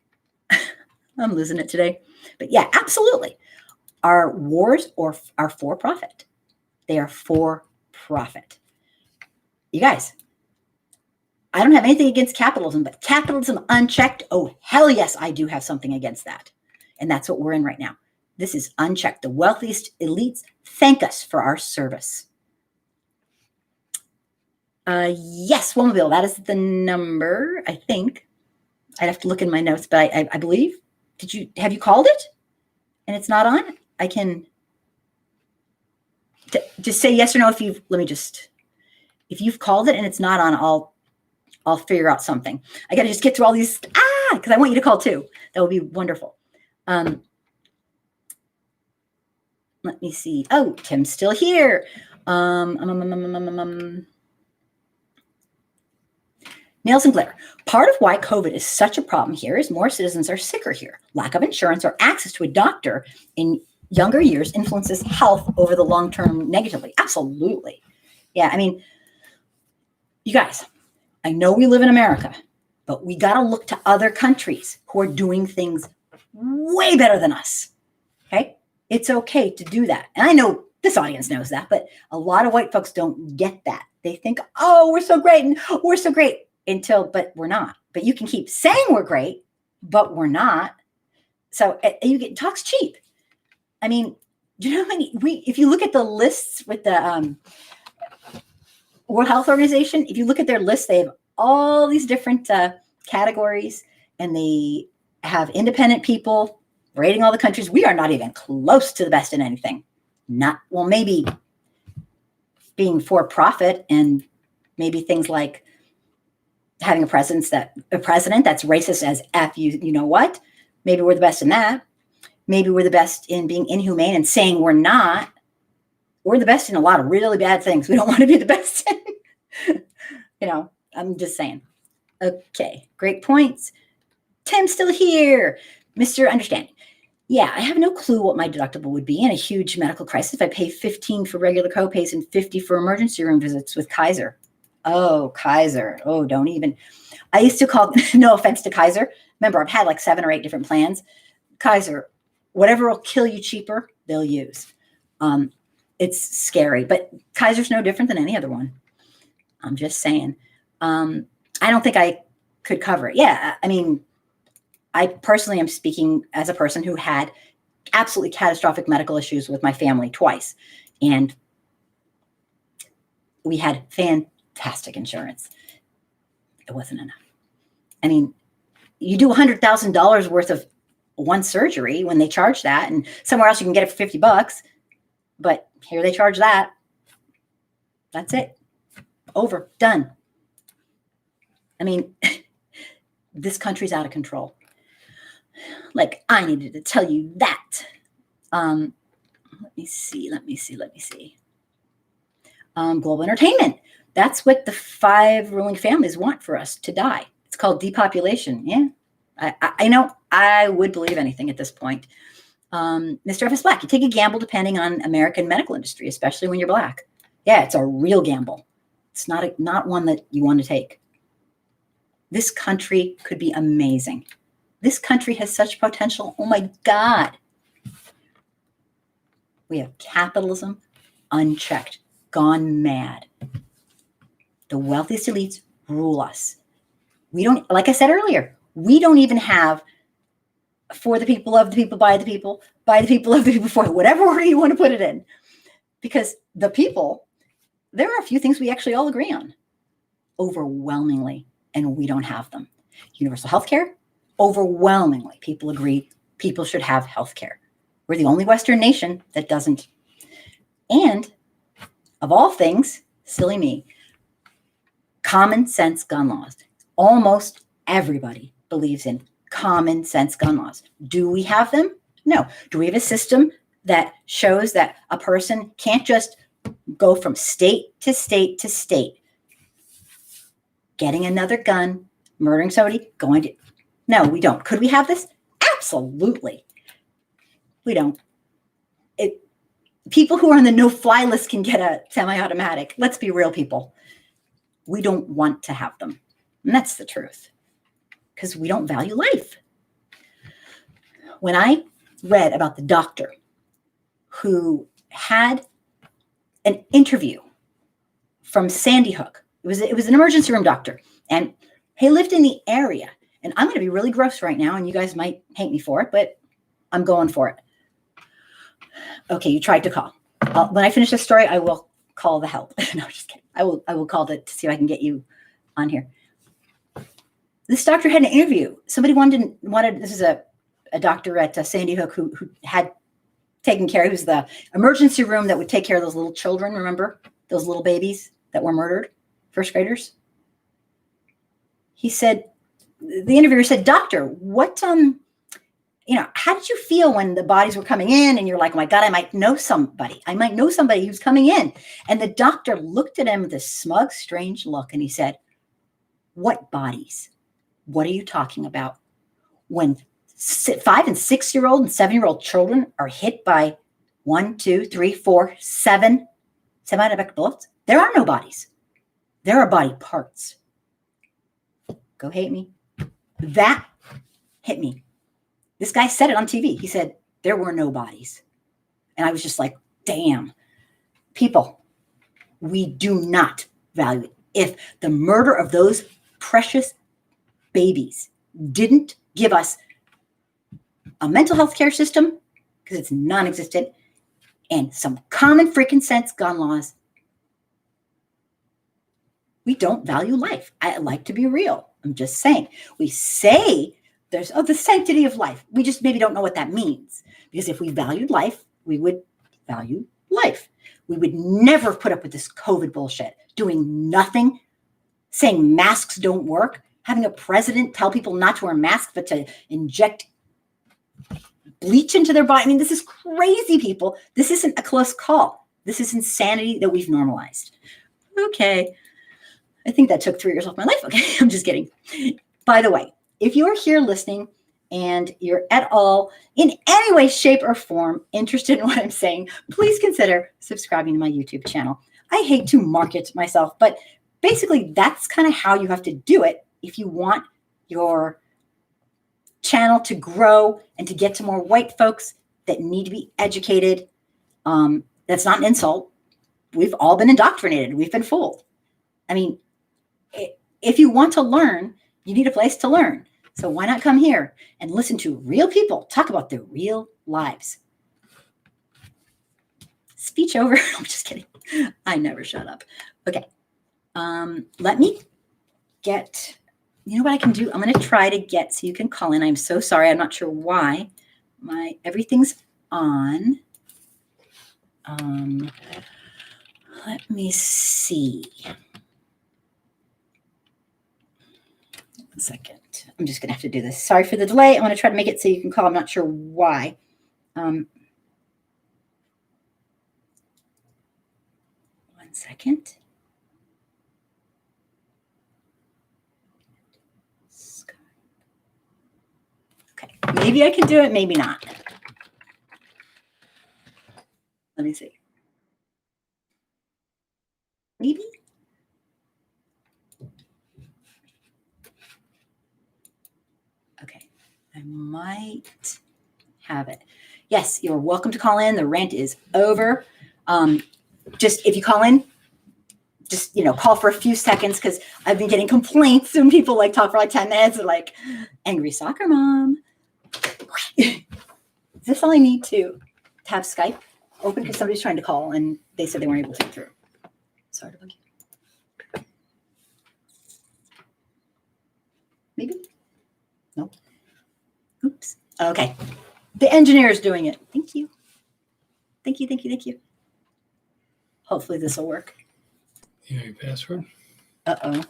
losing it today. But yeah, absolutely. Our wars are for profit. They are for profit. You guys, I don't have anything against capitalism, but capitalism unchecked, oh, hell yes, I do have something against that. And that's what we're in right now. This is unchecked. The wealthiest elites thank us for our service. Yes, Womobile, that is the number, I think. I'd have to look in my notes, but I believe. Have you called it? And it's not on? I can just say yes or no if you've called it and it's not on, I'll figure out something. I got to just get through all these, because I want you to call too. That would be wonderful. Let me see. Oh, Tim's still here. Nails and glitter. Part of why COVID is such a problem here is more citizens are sicker here. Lack of insurance or access to a doctor in younger years influences health over the long term negatively. Absolutely. Yeah, I mean, you guys, I know we live in America, but we got to look to other countries who are doing things way better than us. Okay? It's okay to do that. And I know this audience knows that, but a lot of white folks don't get that. They think, oh, we're so great and we're so great but we're not. But you can keep saying we're great, but we're not. So talk's cheap. I mean, do you know how many, if you look at the lists with the World Health Organization, if you look at their list, they have all these different categories, and they have independent people rating all the countries. We are not even close to the best in anything. Maybe being for profit and maybe things like having a president that's racist as F you know what? Maybe we're the best in that. Maybe we're the best in being inhumane and saying we're not. We're the best in a lot of really bad things we don't want to be the best in. I'm just saying. Okay, great points. Tim's still here. Mr. Understanding. Yeah, I have no clue what my deductible would be in a huge medical crisis if I pay $15 for regular copays and $50 for emergency room visits with Kaiser. Oh, Kaiser. Oh, don't even. I used to call, no offense to Kaiser. Remember, I've had like 7 or 8 different plans. Kaiser, whatever will kill you cheaper, they'll use. It's scary, but Kaiser's no different than any other one. I'm just saying. I don't think I could cover it. Yeah, I mean, I personally am speaking as a person who had absolutely catastrophic medical issues with my family twice. And we had fantastic insurance. It wasn't enough. I mean, you do $100,000 worth of one surgery when they charge that, and somewhere else you can get it for $50, but here they charge that. That's it. Over. Done. I mean, this country's out of control. Like, I needed to tell you that. Let me see. Global entertainment. That's what the 5 ruling families want for us to die. It's called depopulation. Yeah. I know I would believe anything at this point. Mr. F is Black. You take a gamble depending on American medical industry, especially when you're Black. Yeah, it's a real gamble. It's not one that you want to take. This country could be amazing. This country has such potential. Oh my God. We have capitalism unchecked, gone mad. The wealthiest elites rule us. We don't, like I said earlier, we don't even have for the people, of the people, by the people, by the people, of the people, for whatever order you want to put it in. Because the people, there are a few things we actually all agree on overwhelmingly, and we don't have them. Universal health care, overwhelmingly, people agree people should have health care. We're the only Western nation that doesn't. And of all things, silly me, common sense gun laws. Almost everybody believes in common sense gun laws. Do we have them? No. Do we have a system that shows that a person can't just go from state to state to state, getting another gun, murdering somebody, going to... No, we don't. Could we have this? Absolutely. We don't. People who are on the no-fly list can get a semi-automatic. Let's be real, people. We don't want to have them. And that's the truth. Because we don't value life. When I read about the doctor who had an interview from Sandy Hook, it was an emergency room doctor, and he lived in the area. And I'm going to be really gross right now, and you guys might hate me for it, but I'm going for it. Okay, you tried to call. When I finish this story, I will call the help. No, just kidding. I will call to see if I can get you on here. This doctor had an interview. Somebody wanted. This is a doctor at Sandy Hook who had taken care. He was the emergency room that would take care of those little children. Remember those little babies that were murdered, first graders? He said, the interviewer said, "Doctor, what how did you feel when the bodies were coming in and you're like, oh my God, I might know somebody who's coming in." And the doctor looked at him with a smug, strange look. And he said, "What bodies? What are you talking about? When 5 and 6 year old and 7-year-old children are hit by 1, 2, 3, 4, 7 semi-automatic bullets, there are no bodies. There are body parts." Go hate me. That hit me. This guy said it on TV. He said, there were no bodies. And I was just like, damn. People, we do not value it. If the murder of those precious babies didn't give us a mental health care system, because it's non-existent, and some common freaking sense gun laws, we don't value life. I like to be real. I'm just saying. We say there's the sanctity of life. We just maybe don't know what that means. Because if we valued life, we would value life. We would never put up with this COVID bullshit, doing nothing, saying masks don't work, having a president tell people not to wear masks, but to inject bleach into their body. I mean, this is crazy, people. This isn't a close call. This is insanity that we've normalized. Okay. I think that took 3 years off my life. Okay, I'm just kidding. By the way, if you're here listening and you're at all in any way, shape, or form interested in what I'm saying, please consider subscribing to my YouTube channel. I hate to market myself, but basically that's kind of how you have to do it if you want your channel to grow and to get to more white folks that need to be educated. That's not an insult. We've all been indoctrinated. We've been fooled. I mean, if you want to learn, you need a place to learn. So why not come here and listen to real people talk about their real lives? Speech over. I'm just kidding. I never shut up. Okay. Let me get, you know what I can do? I'm going to try to get, so you can call in. I'm so sorry. I'm not sure why everything's on. Let me see. 1 second. I'm just going to have to do this. Sorry for the delay. I'm going to try to make it so you can call. I'm not sure why. 1 second. Okay. Maybe I can do it. Maybe not. Let me see. Maybe. Okay. I might have it. Yes, you're welcome to call in. The rant is over. Just if you call in, just, call for a few seconds because I've been getting complaints when people like talk for like 10 minutes. They're like, angry soccer mom. Is this all I need to have Skype open because somebody's trying to call and they said they weren't able to get through? Sorry to bug you. Maybe? No. Oops. Okay. The engineer is doing it. Thank you. Thank you, thank you, thank you. Hopefully this will work. You know your password? Uh-oh.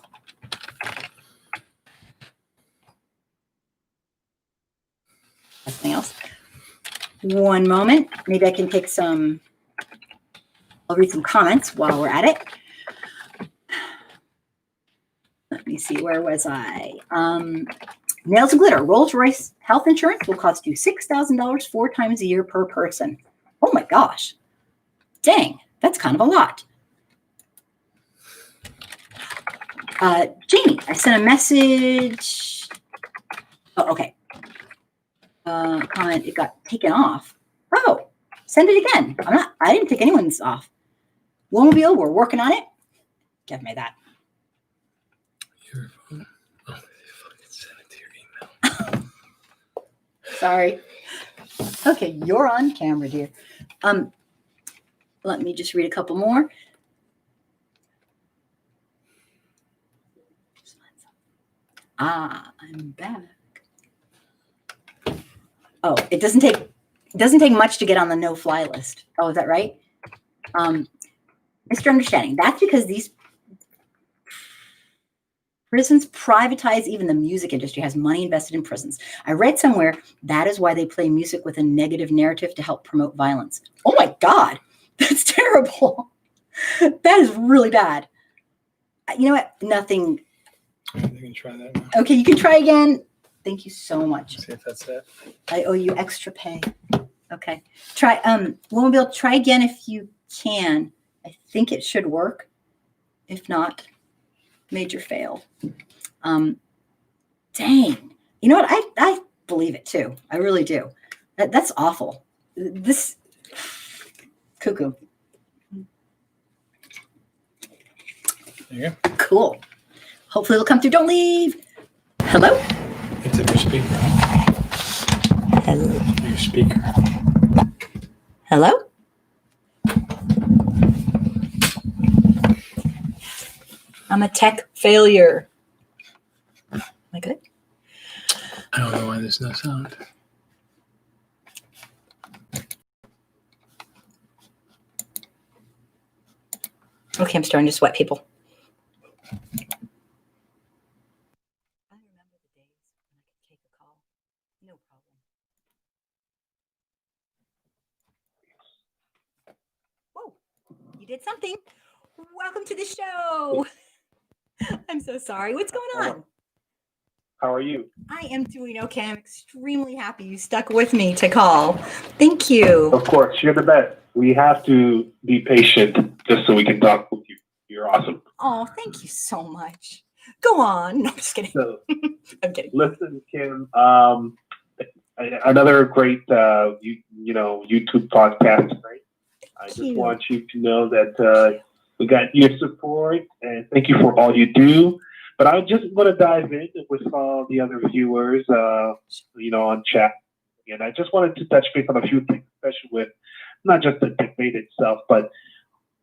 Nothing else. One moment. Maybe I can take I'll read some comments while we're at it. Let me see, where was I? Nails and glitter. Rolls-Royce health insurance will cost you $6,000 4 times a year per person. Oh my gosh. Dang, that's kind of a lot. Jamie, I sent a message. Oh, okay. Comment, it got taken off. Oh, send it again. I didn't take anyone's off. Womobile, we're working on it. Give me that. Your phone? Oh, fucking send it to your email. Sorry. Okay, you're on camera, dear. Let me just read a couple more. I'm back. Oh, it doesn't take much to get on the no-fly list. Oh, is that right? Mr. Understanding. That's because these prisons privatize. Even the music industry has money invested in prisons. I read somewhere that is why they play music with a negative narrative to help promote violence. Oh my God, that's terrible. That is really bad. You know what? Nothing. You can try that now. Okay, you can try again. Thank you so much. See if that's it. I owe you extra pay. Okay. Try Womobile, try again if you can. I think it should work. If not, major fail. Dang. You know what? I believe it too. I really do. That's awful. This cuckoo. There you go. Cool. Hopefully it'll come through. Don't leave. Hello? It's at your speaker. Hello. Your speaker. Hello? I'm a tech failure. Am I good? I don't know why there's no sound. Okay, I'm starting to sweat, people. I remember the days when I could take a call. No problem. Whoa, you did something. Welcome to the show. I'm so sorry. What's going on? How are you? I am doing okay. I'm extremely happy you stuck with me to call. Thank you. Of course, you're the best. We have to be patient just so we can talk with you. You're awesome. Oh, thank you so much. Go on. No, I'm just kidding. So, I'm kidding. listen, Kim. Another great, YouTube podcast tonight. I just want you to know that we got your support, and thank you for all you do. But I just want to dive in with all the other viewers, on chat. And I just wanted to touch base on a few things, especially with not just the debate itself, but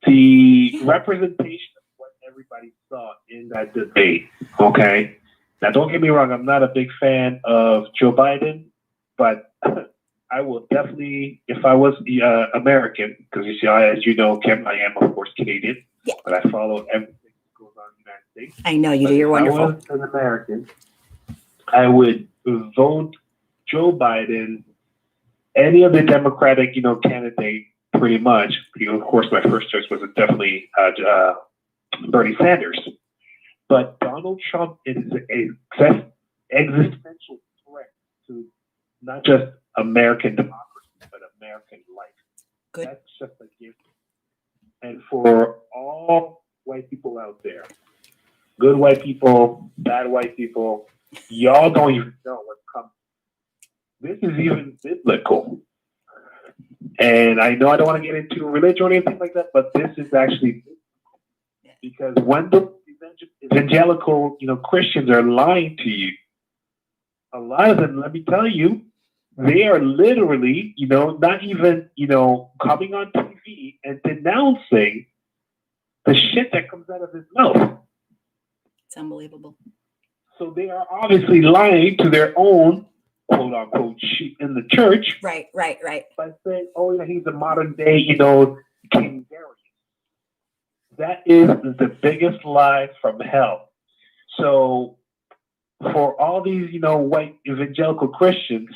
the representation of what everybody saw in that debate. Okay. Now, don't get me wrong. I'm not a big fan of Joe Biden, but I will definitely, if I was American, because you see, as you know, Kim, I am, of course, Canadian, but I follow everything that goes on in the United States. I know you do. You're wonderful. If I was an American, I would vote Joe Biden, any of the Democratic, candidate, pretty much. Of course, my first choice was definitely Bernie Sanders. But Donald Trump is an existential threat to not just American democracy, but American life. Good. That's just a gift. And for all white people out there, good white people, bad white people, y'all don't even know what's coming. This is even biblical. And I know I don't want to get into religion or anything like that, but this is actually Because when the evangelical, Christians are lying to you, a lot of them, let me tell you, they are literally, not even, coming on TV and denouncing the shit that comes out of his mouth. It's unbelievable. So they are obviously lying to their own quote unquote sheep in the church. Right. By saying, oh yeah, he's a modern day, King Darius. That is the biggest lie from hell. So for all these, white evangelical Christians,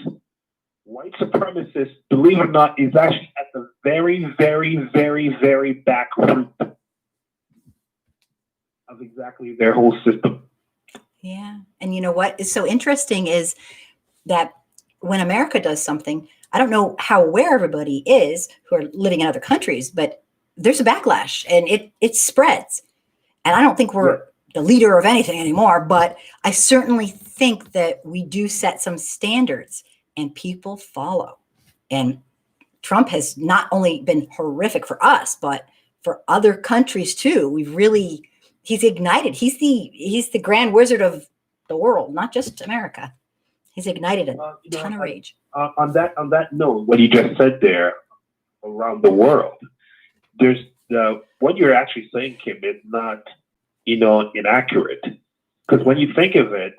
white supremacists, believe it or not, is actually at the very, very, very, very back root of exactly their whole system. Yeah. And you know what is so interesting is that when America does something, I don't know how aware everybody is who are living in other countries, but there's a backlash and it spreads. And I don't think we're the leader of anything anymore, but I certainly think that we do set some standards and people follow. And Trump has not only been horrific for us, but for other countries too. He's ignited. He's the grand wizard of the world, not just America. He's ignited a ton of rage. On that note, what you just said there, around the world, there's what you're actually saying, Kim, is not inaccurate. Because when you think of it,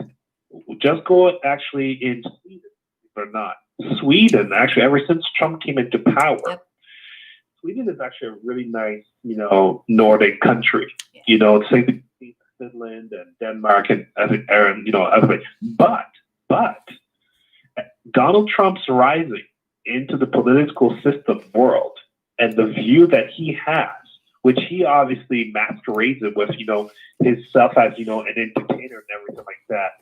just go actually in Sweden or not. Sweden, actually, ever since Trump came into power, Sweden is actually a really nice, Nordic country. Same thing Finland and Denmark and everybody. But Donald Trump's rising into the political system world and the view that he has, which he obviously masquerades it with, himself as, an entertainer and everything like that.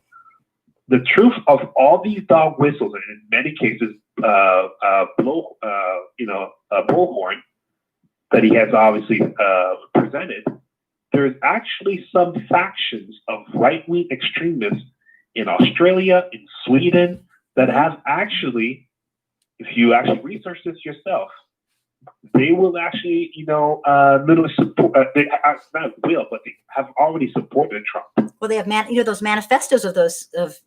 The truth of all these dog whistles, and in many cases, bullhorn that he has obviously presented, there's actually some factions of right-wing extremists in Australia, in Sweden, that have actually, if you actually research this yourself, they will actually, literally support. They have already supported Trump. Well, they have those manifestos of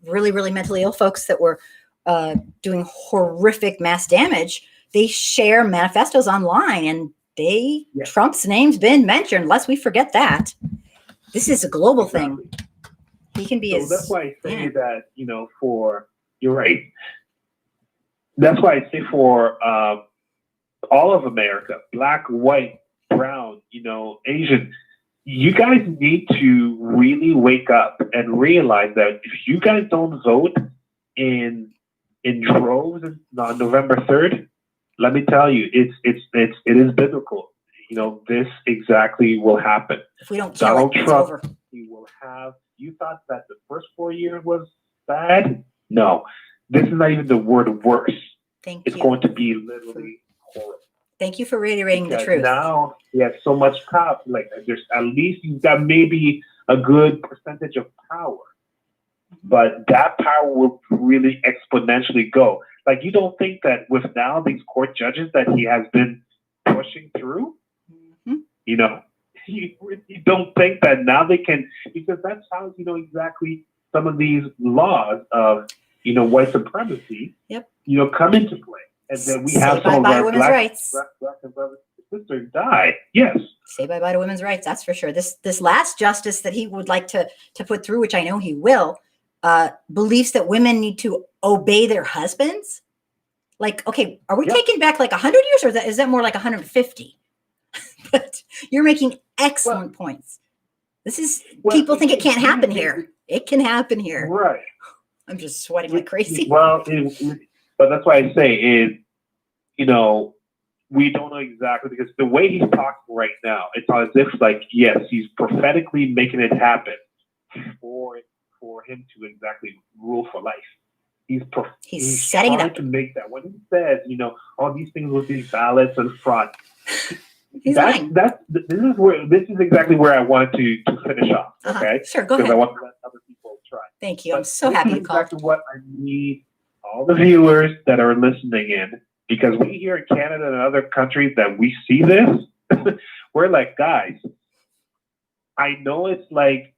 really, really mentally ill folks that were doing horrific mass damage. They share manifestos online, and Trump's name's been mentioned. Lest we forget that this is a global thing. He can be. So that's why I say that you're right. That's why I say for all of America, black, white, brown, Asian, you guys need to really wake up and realize that if you guys don't vote in droves on November 3rd, let me tell you, it is biblical. This exactly will happen. If we don't kill Donald Trump, Trump, it's over. he will have. You thought that the first 4 years was bad? No, this is not even the word worse. It's going to be literally horrible. Thank you for reiterating the truth. Now he has so much power. Like there's at least you've got maybe a good percentage of power, but that power will really exponentially go. Like you don't think that with now these court judges that he has been pushing through, you don't think that now they can, because that's how exactly some of these laws of white supremacy come into play. And then we have some of our black and brothers and sisters die. Yes. Say bye-bye to women's rights. That's for sure. This last justice that he would like to put through, which I know he will, believes that women need to obey their husbands. Like, okay, are we taking back like 100 years, or is that more like 150? But you're making excellent points. This is people think it can't happen here. It can happen here. Right. I'm just sweating like crazy. Well, but that's why I say is, we don't know exactly, because the way he's talking right now, it's as if like, yes, he's prophetically making it happen for him to exactly rule for life. He's setting it up to make that. When he says, all these things with these ballots and fraud, this is exactly where I wanted to finish off. Okay, sure, go ahead. Because I want to let other people try. Thank you. I'm so happy you called. Exactly what I need all the viewers that are listening in, because we here in Canada and other countries that we see this, we're like, guys, I know it's like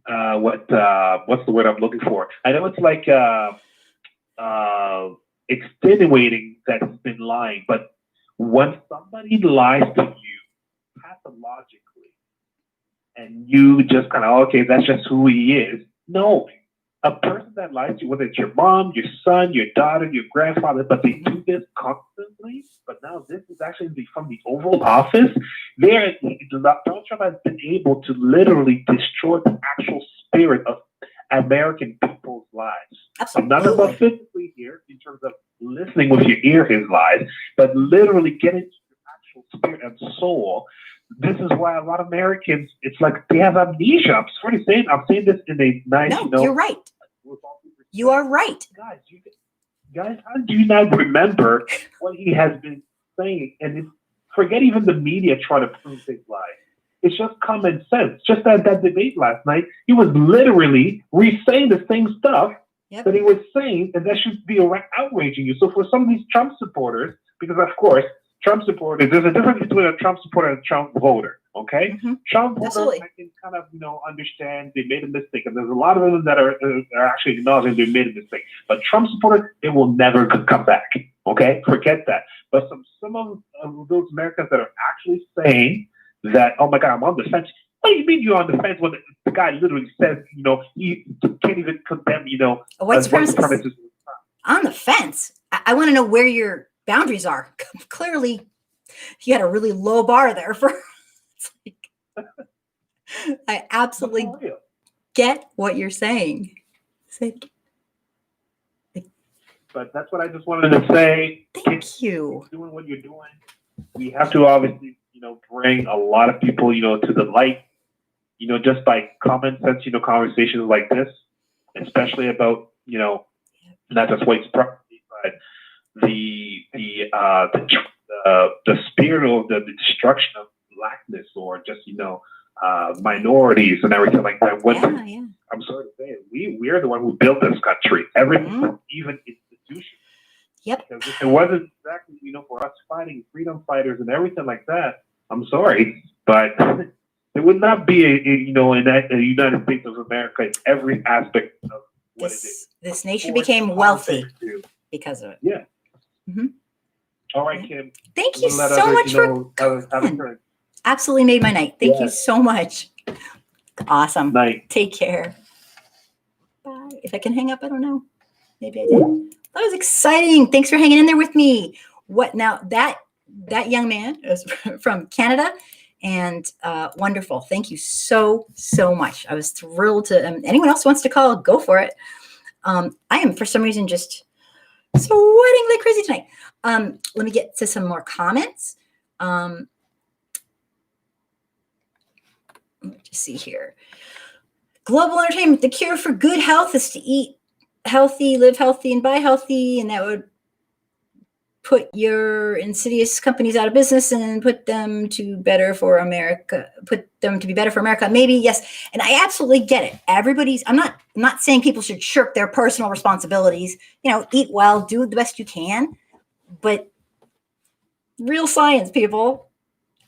what's the word I'm looking for? I know it's like extenuating that he's been lying, but when somebody lies to you pathologically, and you just kind of okay, that's just who he is. No, a person that lies to you, whether it's your mom, your son, your daughter, your grandfather, but they do this constantly. But now this is actually from the Oval Office. Donald Trump has been able to literally destroy the actual spirit of American people's lives. Absolutely. I'm not about physically here in terms of listening with your ear his lies, but literally getting to your actual spirit and soul. This is why a lot of Americans, it's like they have amnesia. I'm sorry to say it. I'm saying this in a nice, No, you're right. You are right. Guys, how do you not remember what he has been saying? And forget even the media trying to prove his lies. It's just common sense. Just that debate last night, he was literally re-saying the same stuff that he was saying, and that should be outraging you. So for some of these Trump supporters, because of course, Trump supporters, there's a difference between a Trump supporter and a Trump voter, okay? Mm-hmm. Trump voters, I can kind of, understand they made a mistake, and there's a lot of them that are actually acknowledging they made a mistake. But Trump supporters, they will never come back, okay? Forget that. But some of those Americans that are actually saying that, oh my God, I'm on the fence. What do you mean you're on the fence when the guy literally says, he can't even condemn, a white supremacist on the fence? I want to know where your boundaries are. Clearly, you had a really low bar there for. I absolutely get what you're saying. But that's what I just wanted to say. Thank you. Keep doing what you're doing. We have to obviously, bring a lot of people, to the light, just by common sense, conversations like this, especially about, not just white supremacy, but the spirit of the destruction of blackness or just, minorities and everything like that. I'm sorry to say it, we are the one who built this country. Everything, even institutions. Yep. Because if it wasn't exactly, for us fighting freedom fighters and everything like that, I'm sorry, but there would not be a United States of America in every aspect of what it is. This nation became wealthy because of it. Yeah. Mm-hmm. All right, Kim. Thank you so much for absolutely made my night. Thank you so much. Awesome. Night. Take care. Bye. If I can hang up, I don't know. Maybe I did. That was exciting. Thanks for hanging in there with me. What now? That young man is from Canada, and wonderful. Thank you so much. I was thrilled to. Anyone else wants to call? Go for it. I am for some reason just sweating like crazy tonight. Let me get to some more comments. Let me just see here. Global entertainment. The cure for good health is to eat healthy, live healthy, and buy healthy, and that would put your insidious companies out of business and put them to be better for America. Maybe, yes. And I absolutely get it. I'm not saying people should shirk their personal responsibilities. Eat well, do the best you can. But real science, people,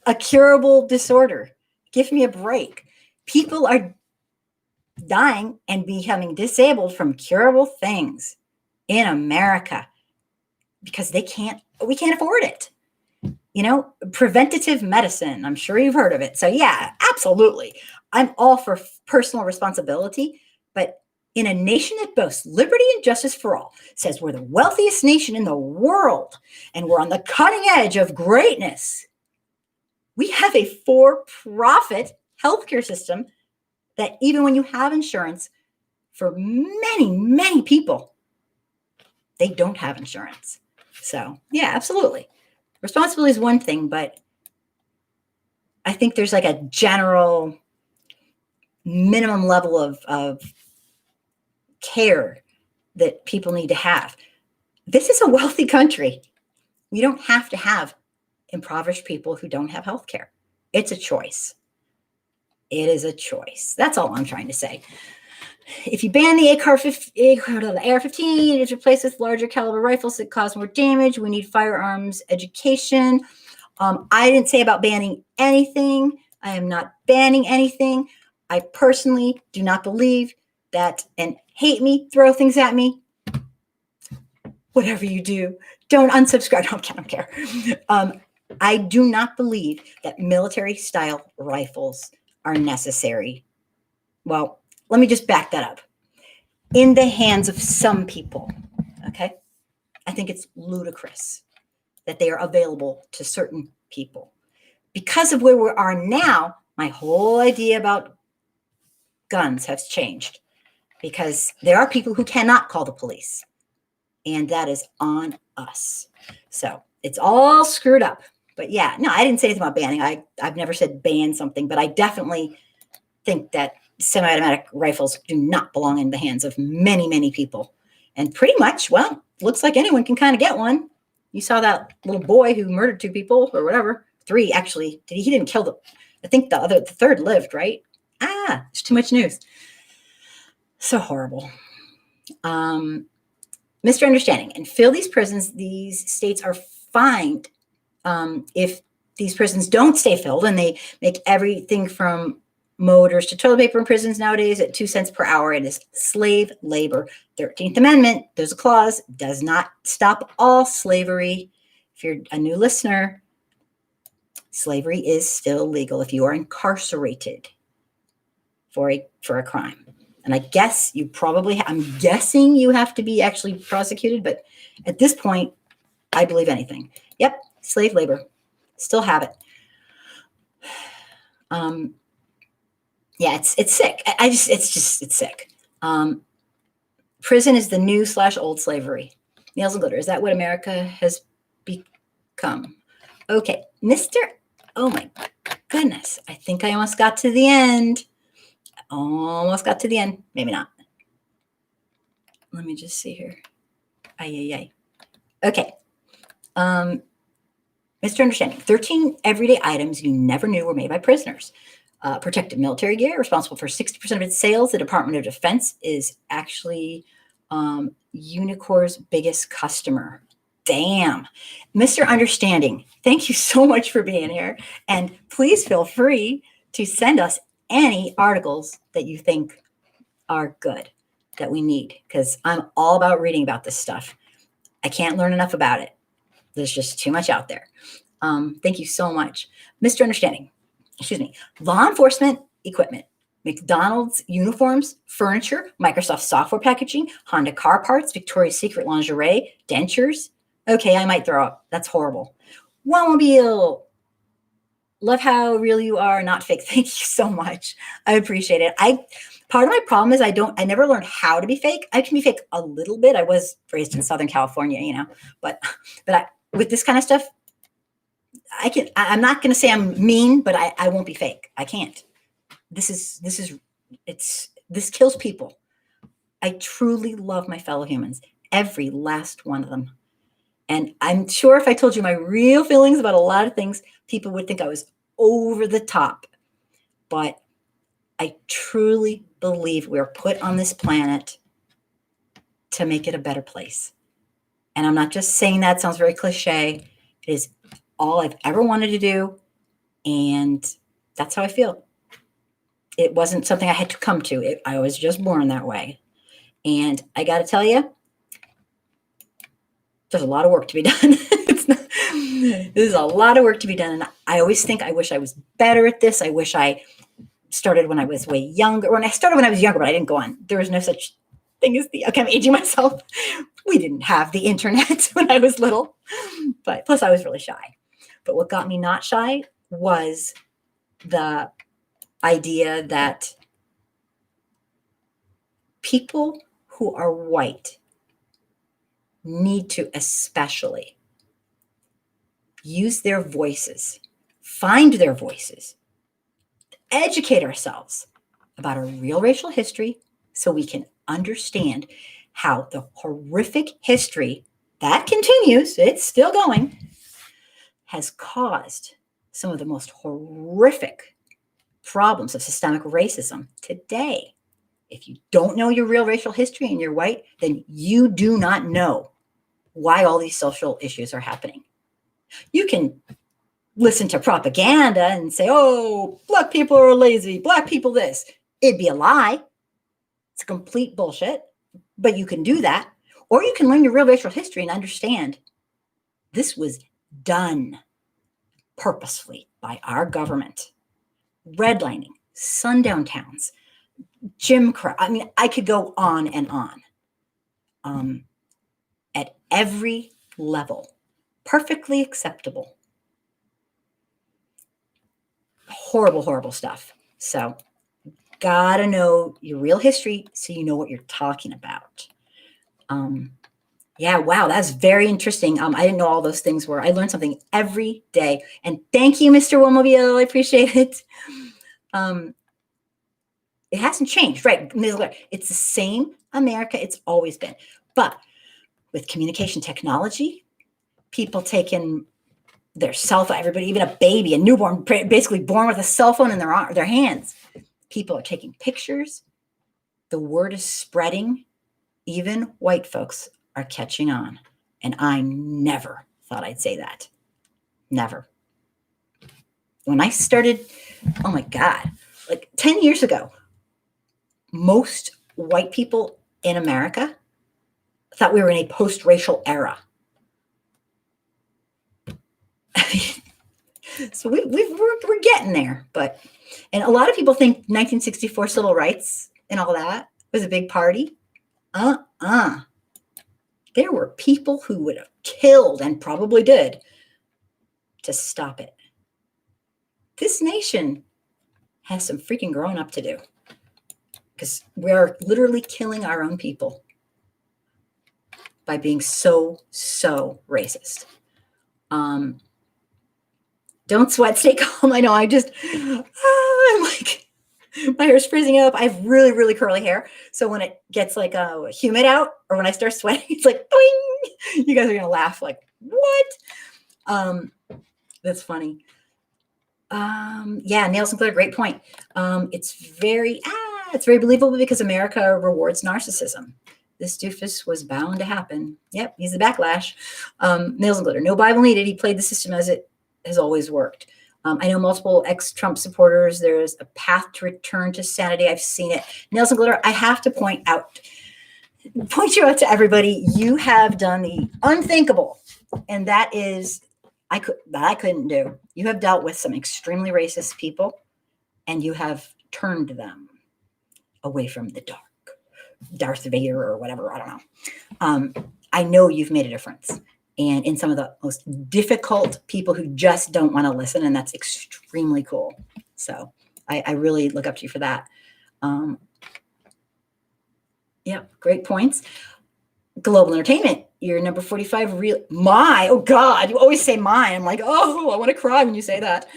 a curable disorder. Give me a break. People are dying and becoming disabled from curable things in America because we can't afford it. Preventative medicine. I'm sure you've heard of it. So yeah, absolutely. I'm all for personal responsibility, but in a nation that boasts liberty and justice for all, says we're the wealthiest nation in the world and we're on the cutting edge of greatness. We have a for-profit healthcare system that even when you have insurance, for many, many people, they don't have insurance. So yeah, absolutely. Responsibility is one thing, but I think there's like a general minimum level of care that people need to have. This is a wealthy country. We don't have to have impoverished people who don't have health care. It's a choice. It is a choice. That's all I'm trying to say. If you ban the AR-15, it's replaced with larger caliber rifles that cause more damage. We need firearms education. I didn't say about banning anything. I am not banning anything. I personally do not believe that, and hate me, throw things at me. Whatever you do, don't unsubscribe. I don't care. I do not believe that military style rifles are necessary. Well, let me just back that up. In the hands of some people, okay? I think it's ludicrous that they are available to certain people. Because of where we are now, my whole idea about guns has changed, because there are people who cannot call the police, and that is on us. So it's all screwed up. But yeah, no, I didn't say anything about banning. I've never said ban something, but I definitely think that semi-automatic rifles do not belong in the hands of many, many people. And pretty much, well, looks like anyone can kind of get one. You saw that little boy who murdered 2 people or whatever. 3, actually. He didn't kill I think the third lived, right? It's too much news. So horrible. Mr. Understanding. And fill these prisons, these states are fined if these prisons don't stay filled, and they make everything from motors to toilet paper in prisons nowadays at 2 cents per hour. It is slave labor. 13th Amendment, there's a clause, does not stop all slavery. If you're a new listener, slavery is still legal if you are incarcerated for a crime. And I guess you probably, I'm guessing you have to be actually prosecuted, but at this point, I believe anything. Yep, slave labor, still have it. Yeah, it's sick. It's sick. Prison is the new / old slavery. Nails and glitter. Is that what America has become? Okay, Mr. Oh my goodness. I think I almost got to the end. Maybe not. Let me just see here. Okay. Mr. Understanding. 13 everyday items you never knew were made by prisoners. Protective military gear, responsible for 60% of its sales. The Department of Defense is actually Unicor's biggest customer. Damn. Mr. Understanding, thank you so much for being here. And please feel free to send us any articles that you think are good, that we need, because I'm all about reading about this stuff. I can't learn enough about it. There's just too much out there. Thank you so much. Mr. Understanding. Law enforcement equipment, McDonald's uniforms, furniture, Microsoft software packaging, Honda car parts, Victoria's Secret lingerie, dentures. Okay, I might throw up. That's horrible. Womobile. Love how real you are, not fake. Thank you so much. I appreciate it. Part of my problem is I never learned how to be fake. I can be fake a little bit. I was raised in Southern California, but with this kind of stuff, I'm not going to say I'm mean, but I won't be fake. I can't. This kills people. I truly love my fellow humans, every last one of them. And I'm sure if I told you my real feelings about a lot of things, people would think I was over the top. But I truly believe we're put on this planet to make it a better place. And I'm not just saying that, it sounds very cliche. It is all I've ever wanted to do. And that's how I feel. It wasn't something I had to come to. I was just born that way. And I got to tell you, there's a lot of work to be done. There's a lot of work to be done. And I always think, I wish I was better at this. I wish I started when I was way younger. When I started when I was younger, but I didn't go on. There was no such thing as okay, I'm aging myself. We didn't have the internet when I was little. But plus I was really shy. But what got me not shy was the idea that people who are white need to especially use their voices, find their voices, educate ourselves about our real racial history so we can understand how the horrific history that continues, it's still going, has caused some of the most horrific problems of systemic racism today. If you don't know your real racial history and you're white, then you do not know why all these social issues are happening. You can listen to propaganda and say, oh, black people are lazy, black people this. It'd be a lie. It's complete bullshit. But you can do that. Or you can learn your real racial history and understand this was done purposefully by our government. Redlining, sundown towns, Jim Crow. I mean, I could go on and on. At every level, perfectly acceptable. Horrible, horrible stuff. So, gotta know your real history so you know what you're talking about. Yeah, wow, that's very interesting. I didn't know all those things were. I learned something every day. And thank you, Mr. Womobile. I appreciate it. It hasn't changed, right? It's the same America it's always been. But with communication technology, people taking their cell phone, everybody, even a baby, a newborn, basically born with a cell phone in their hands. People are taking pictures. The word is spreading. Even white folks are catching on. And I never thought I'd say that. Never. When I started, oh my God, like 10 years ago, most white people in America thought we were in a post-racial era. So we're getting there, and a lot of people think 1964 civil rights and all that was a big party. There were people who would have killed and probably did to stop it. This nation has some freaking growing up to do because we are literally killing our own people by being so racist. Don't sweat, stay calm. I know, I'm like, my hair's freezing up. I have really curly hair. So when it gets like humid out or when I start sweating, it's like, boing! You guys are going to laugh like, what? That's funny. Yeah, Neil Sinclair, great point. It's very believable because America rewards narcissism. This doofus was bound to happen. Yep, he's the backlash. Nails and glitter. No Bible needed. He played the system as it has always worked. I know multiple ex-Trump supporters. There's a path to return to sanity. I've seen it. Nails and glitter. I have to point you out to everybody. You have done the unthinkable, and that is I couldn't do. You have dealt with some extremely racist people, and you have turned them away from the dark. Darth Vader or whatever, I don't know. I know you've made a difference. And in some of the most difficult people who just don't want to listen, and that's extremely cool. So I really look up to you for that. Yeah, great points. Global entertainment, you're number 45. Oh God, you always say mine. I'm like, oh, I want to cry when you say that.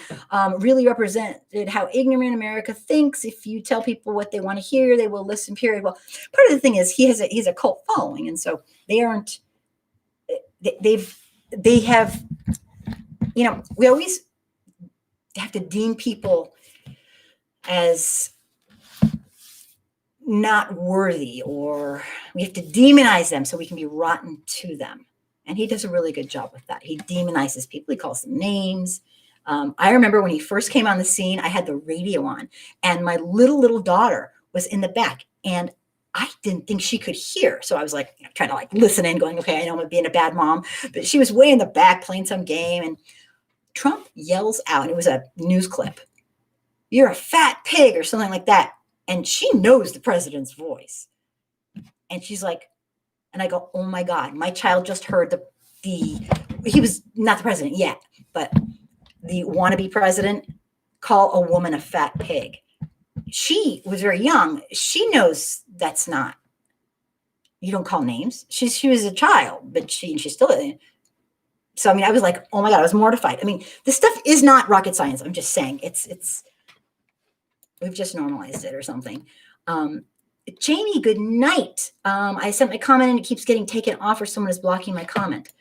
Really represented how ignorant America thinks. If you tell people what they want to hear, they will listen, period. Well, part of the thing is he's a cult following. And so they have, we always have to deem people as not worthy, or we have to demonize them so we can be rotten to them. And he does a really good job with that. He demonizes people. He calls them names. I remember when he first came on the scene, I had the radio on and my little daughter was in the back and I didn't think she could hear. So I was like, trying to listen in going, okay, I know I'm being a bad mom, but she was way in the back playing some game. And Trump yells out, and it was a news clip, "You're a fat pig," or something like that. And she knows the president's voice. And she's like, and I go, oh my God, my child just heard he was not the president yet, but the wannabe president call a woman a fat pig. She was very young. She knows that's not, you don't call names. She was a child, but she's still, so, I mean, I was like, oh my God, I was mortified. I mean, this stuff is not rocket science. I'm just saying we've just normalized it or something. Jamie, good night. I sent my comment and it keeps getting taken off or someone is blocking my comment.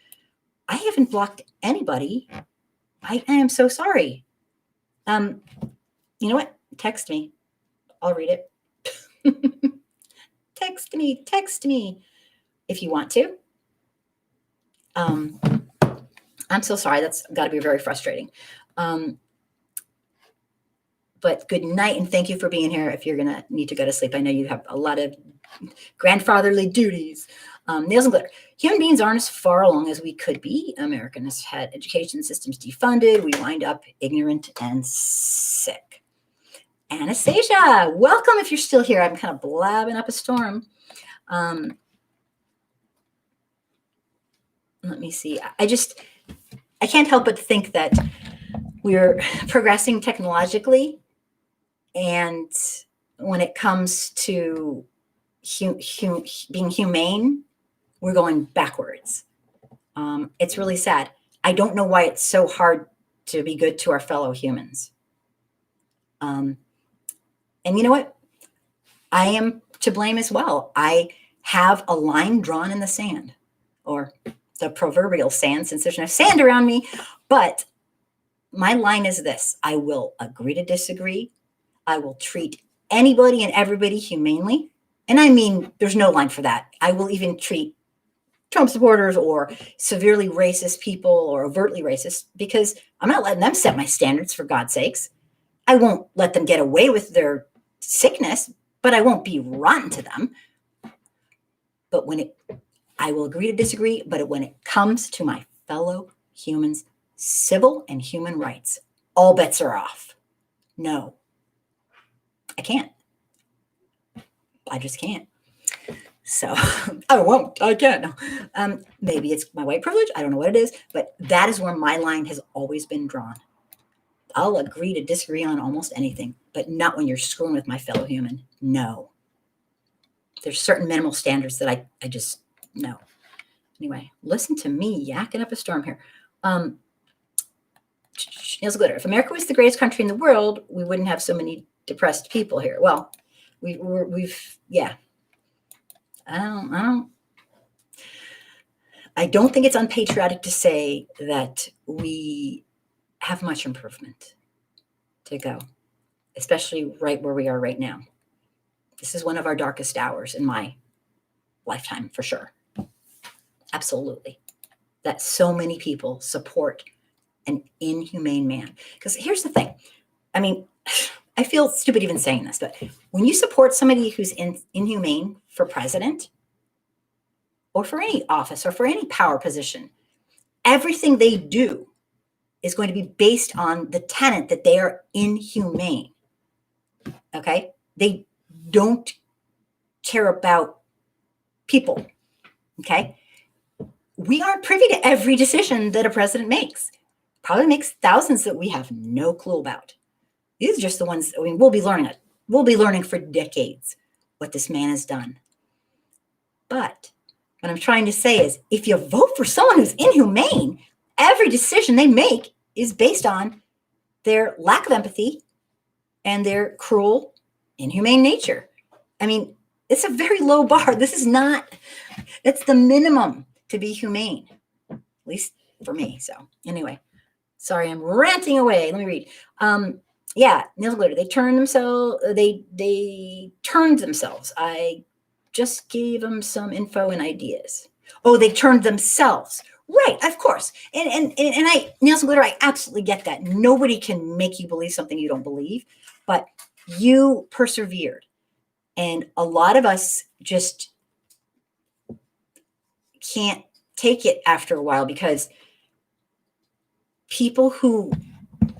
I haven't blocked anybody. I am so sorry. You know what? Text me. I'll read it. Text me if you want to. I'm so sorry. That's got to be very frustrating. But good night, and thank you for being here. If you're going to need to go to sleep, I know you have a lot of grandfatherly duties. Nails and glitter. Human beings aren't as far along as we could be. America has had education systems defunded. We wind up ignorant and sick. Anastasia, welcome if you're still here. I'm kind of blabbing up a storm. Let me see. I can't help but think that we're progressing technologically. And when it comes to being humane, we're going backwards. It's really sad. I don't know why it's so hard to be good to our fellow humans. And you know what? I am to blame as well. I have a line drawn in the sand, or the proverbial sand, since there's no sand around me. But my line is this: I will agree to disagree. I will treat anybody and everybody humanely. And I mean, there's no line for that. I will even treat Trump supporters or severely racist people or overtly racist, because I'm not letting them set my standards, for God's sakes. I won't let them get away with their sickness, but I won't be rotten to them. But I will agree to disagree, but when it comes to my fellow humans, civil and human rights, all bets are off. No, I can't. I just can't. So I won't. I can't. Maybe it's my white privilege. I don't know what it is, but that is where my line has always been drawn. I'll agree to disagree on almost anything, but not when you're screwing with my fellow human. No. There's certain minimal standards that I just, no. Anyway, listen to me yakking up a storm here. Nails Glitter. If America was the greatest country in the world, we wouldn't have so many depressed people here. Well, yeah. I don't think it's unpatriotic to say that we have much improvement to go, especially right where we are right now. This is one of our darkest hours in my lifetime, for sure. Absolutely. That so many people support an inhumane man. Because here's the thing. I mean, I feel stupid even saying this, but when you support somebody who's inhumane for president or for any office or for any power position, everything they do is going to be based on the tenet that they are inhumane. Okay? They don't care about people. Okay? We aren't privy to every decision that a president makes. Probably makes thousands that we have no clue about. These are just the ones, I mean, we'll be learning it. We'll be learning for decades what this man has done. But what I'm trying to say is, if you vote for someone who's inhumane, every decision they make is based on their lack of empathy and their cruel, inhumane nature. I mean, it's a very low bar. It's the minimum to be humane, at least for me. So anyway, sorry, I'm ranting away. Let me read. Yeah, Nails Glitter. They turned themselves. They turned themselves. I just gave them some info and ideas. Oh, they turned themselves. Right, of course. And Nails and Glitter, I absolutely get that. Nobody can make you believe something you don't believe, but you persevered. And a lot of us just can't take it after a while, because people who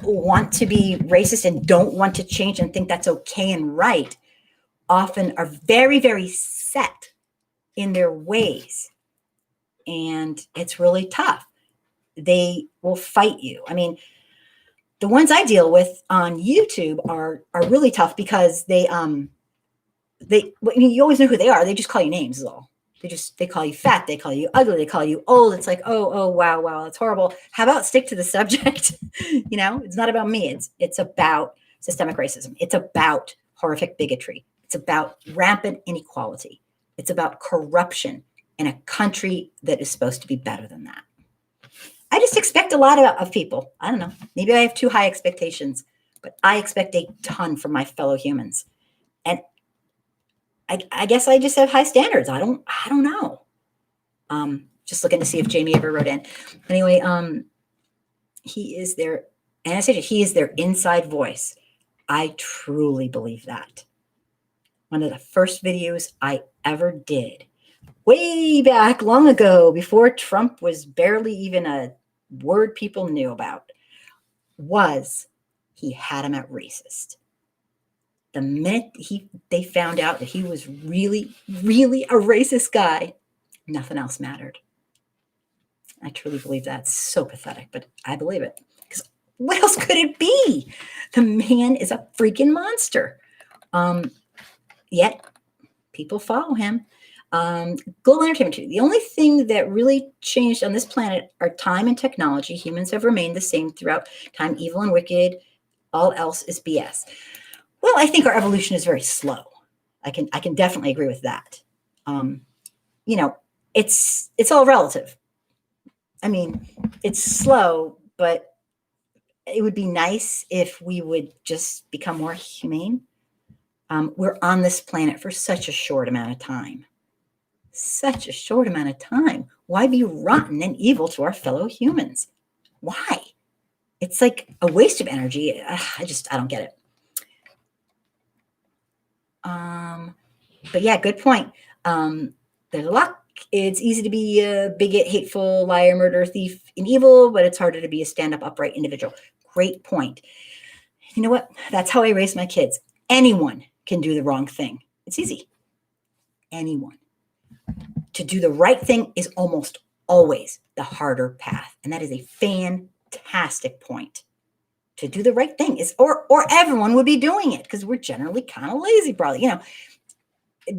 want to be racist and don't want to change and think that's okay and right often are very, very set in their ways. And it's really tough. They will fight you. I mean, the ones I deal with on YouTube are really tough, because you always know who they are. They just call you names is all. They call you fat, they call you ugly, they call you old. It's like, oh, wow, that's horrible. How about stick to the subject? It's not about me. It's about systemic racism. It's about horrific bigotry. It's about rampant inequality. It's about corruption in a country that is supposed to be better than that. I just expect a lot of people. I don't know. Maybe I have too high expectations, but I expect a ton from my fellow humans. And I guess I just have high standards. I don't know. Just looking to see if Jamie ever wrote in. Anyway, he is there. Anastasia, he is their inside voice. I truly believe that. One of the first videos I ever did, way back long ago, before Trump was barely even a word people knew about, was he had him at racist. The minute they found out that he was really, really a racist guy, nothing else mattered. I truly believe that's so pathetic, but I believe it. Because what else could it be? The man is a freaking monster. Yet people follow him. Global entertainment. The only thing that really changed on this planet are time and technology. Humans have remained the same throughout time, evil and wicked. All else is BS. Well, I think our evolution is very slow. I can definitely agree with that. It's all relative. I mean, it's slow, but it would be nice if we would just become more humane. We're on this planet for such a short amount of time. Such a short amount of time. Why be rotten and evil to our fellow humans? Why? It's like a waste of energy. I don't get it. But yeah, good point. There's a lot. It's easy to be a bigot, hateful, liar, murderer, thief, and evil, but it's harder to be a stand-up, upright individual. Great point. You know what? That's how I raise my kids. Anyone can do the wrong thing. It's easy. Anyone. To do the right thing is almost always the harder path. And that is a fantastic point. To do the right thing is, or everyone would be doing it because we're generally kind of lazy, probably.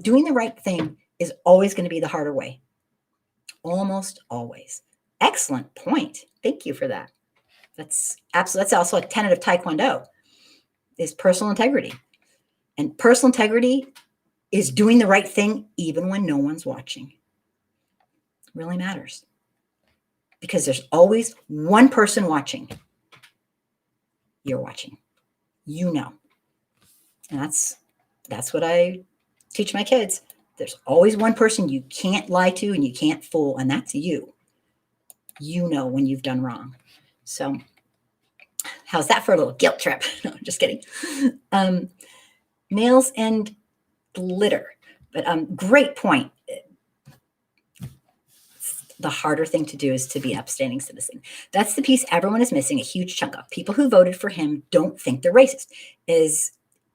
Doing the right thing is always going to be the harder way. Almost always. Excellent point. Thank you for that. That's also a tenet of Taekwondo, is personal integrity. And personal integrity is doing the right thing even when no one's watching. It really matters. Because there's always one person watching. You're watching. You know. And that's what I teach my kids. There's always one person you can't lie to and you can't fool, and that's you. You know when you've done wrong. So how's that for a little guilt trip? No, I'm just kidding. Nails and glitter. But great point. The harder thing to do is to be an upstanding citizen. That's the piece everyone is missing, a huge chunk of. People who voted for him don't think they're racist. Is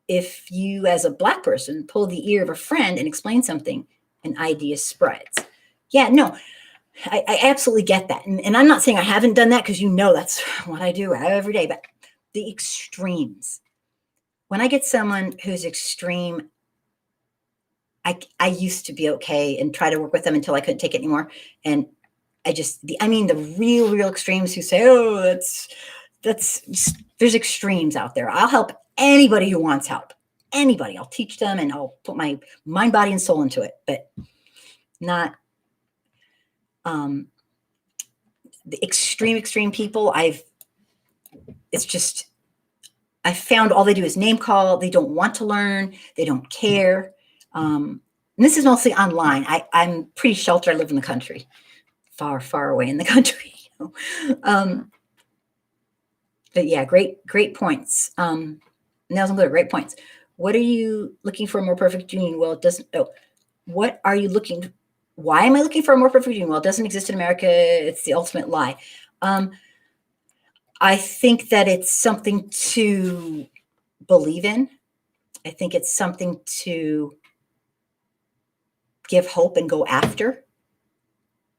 if you, as a Black person, pull the ear of a friend and explain something, an idea spreads. Yeah, no, I absolutely get that. And I'm not saying I haven't done that, because that's what I do every day. But the extremes. When I get someone who's extreme, I used to be okay and try to work with them until I couldn't take it anymore. And the real extremes who say, oh, there's extremes out there. I'll help anybody who wants help. Anybody. I'll teach them and I'll put my mind, body, and soul into it, but not the extreme people. I found all they do is name call. They don't want to learn. They don't care. And this is mostly online. I'm pretty sheltered. I live in the country, far away in the country. But yeah, great points. Nails and glitter, great points. What are you looking for a more perfect union? Well, it doesn't. Oh, what are you looking? Why am I looking for a more perfect union? Well, it doesn't exist in America. It's the ultimate lie. I think that it's something to believe in. I think it's something to give hope and go after.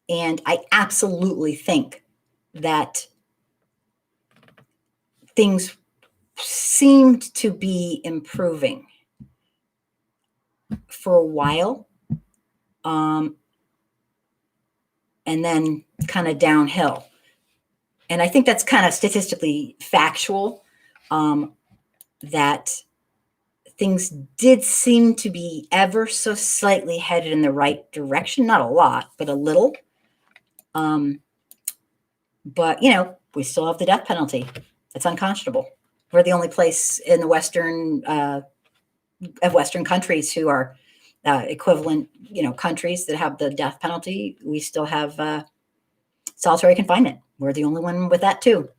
And I absolutely think that things seemed to be improving for a while, and then kind of downhill. And I think that's kind of statistically factual, that things did seem to be ever so slightly headed in the right direction. Not a lot, but a little. But, we still have the death penalty. It's unconscionable. We're the only place in the Western countries who are equivalent, countries that have the death penalty. We still have solitary confinement. We're the only one with that too.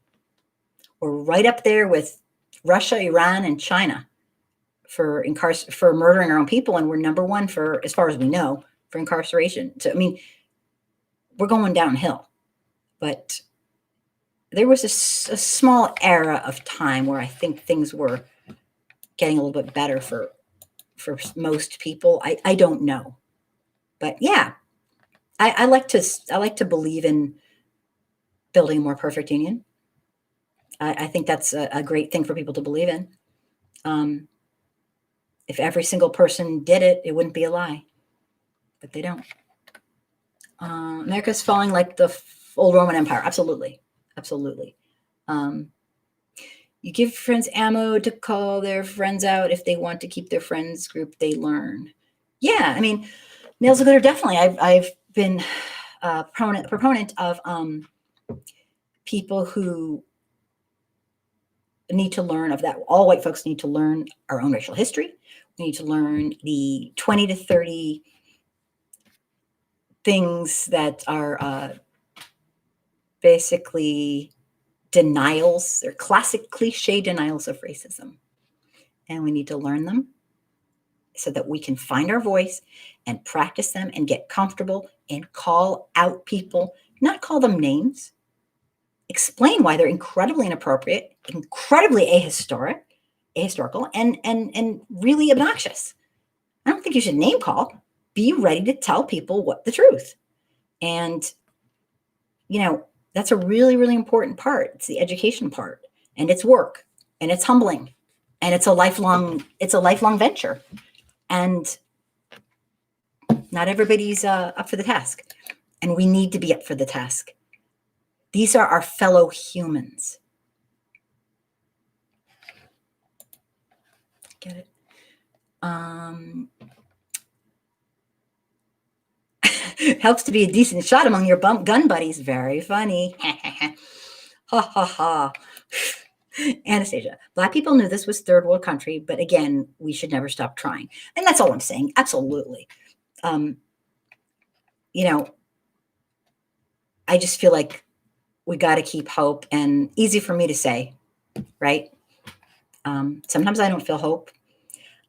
We're right up there with Russia, Iran, and China for murdering our own people, and we're number one for, as far as we know, for incarceration. So I mean, we're going downhill. But there was a small era of time where I think things were getting a little bit better for most people. I don't know, but yeah, I like to believe in building a more perfect union. I think that's a great thing for people to believe in. If every single person did it, it wouldn't be a lie, but they don't. America's falling like the old Roman Empire. Absolutely. Absolutely. You give friends ammo to call their friends out if they want to keep their friends group they learn. Yeah, I mean, nails are good, definitely. I've been a proponent of people who need to learn of that. All white folks need to learn our own racial history. We need to learn the 20 to 30 things that are basically denials. They're classic cliche denials of racism. And we need to learn them so that we can find our voice and practice them and get comfortable and call out people, not call them names, explain why they're incredibly inappropriate, incredibly ahistorical, and really obnoxious. I don't think you should name call. Be ready to tell people what the truth. And, that's a really, really important part. It's the education part, and it's work, and it's humbling, and it's a lifelong venture. And not everybody's up for the task, and we need to be up for the task. These are our fellow humans. Get it? Helps to be a decent shot among your gun buddies. Very funny. Ha ha ha. Anastasia, Black people knew this was third world country, but again, we should never stop trying. And that's all I'm saying. Absolutely. I just feel like we got to keep hope, and easy for me to say, right? Sometimes I don't feel hope.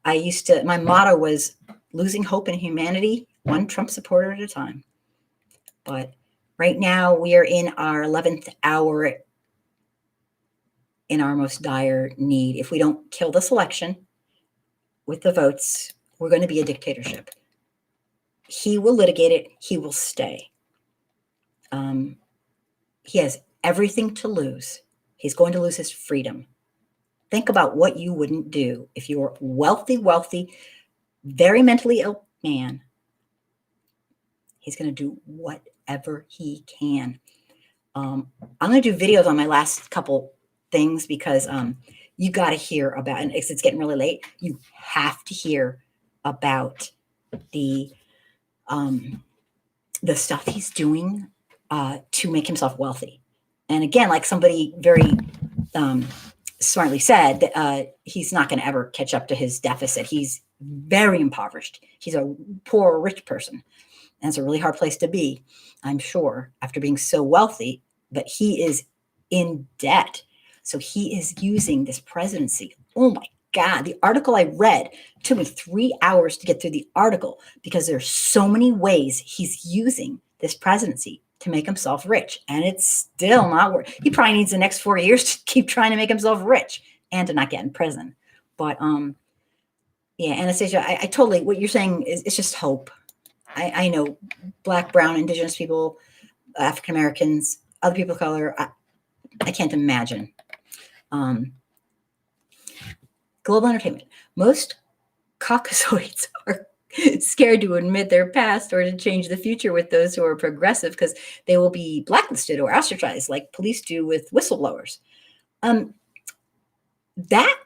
My motto was losing hope in humanity, one Trump supporter at a time. But right now we are in our 11th hour in our most dire need. If we don't kill this election with the votes, we're going to be a dictatorship. He will litigate it. He will stay. He has everything to lose. He's going to lose his freedom. Think about what you wouldn't do if you were wealthy, very mentally ill man. He's going to do whatever he can. I'm going to do videos on my last couple things because you got to hear about, and it's getting really late, you have to hear about the stuff he's doing to make himself wealthy. And again, like somebody very smartly said, that he's not going to ever catch up to his deficit. He's very impoverished. He's a poor, rich person. And it's a really hard place to be, I'm sure, after being so wealthy. But he is in debt. So he is using this presidency. Oh my God. The article I read took me 3 hours to get through the article because there's so many ways he's using this presidency to make himself rich. And it's still not working. He probably needs the next 4 years to keep trying to make himself rich and to not get in prison. But yeah, Anastasia, I totally, what you're saying is it's just hope. I know Black, Brown, Indigenous people, African Americans, other people of color, I can't imagine. Global entertainment. Most Caucasoids are scared to admit their past or to change the future with those who are progressive because they will be blacklisted or ostracized like police do with whistleblowers. That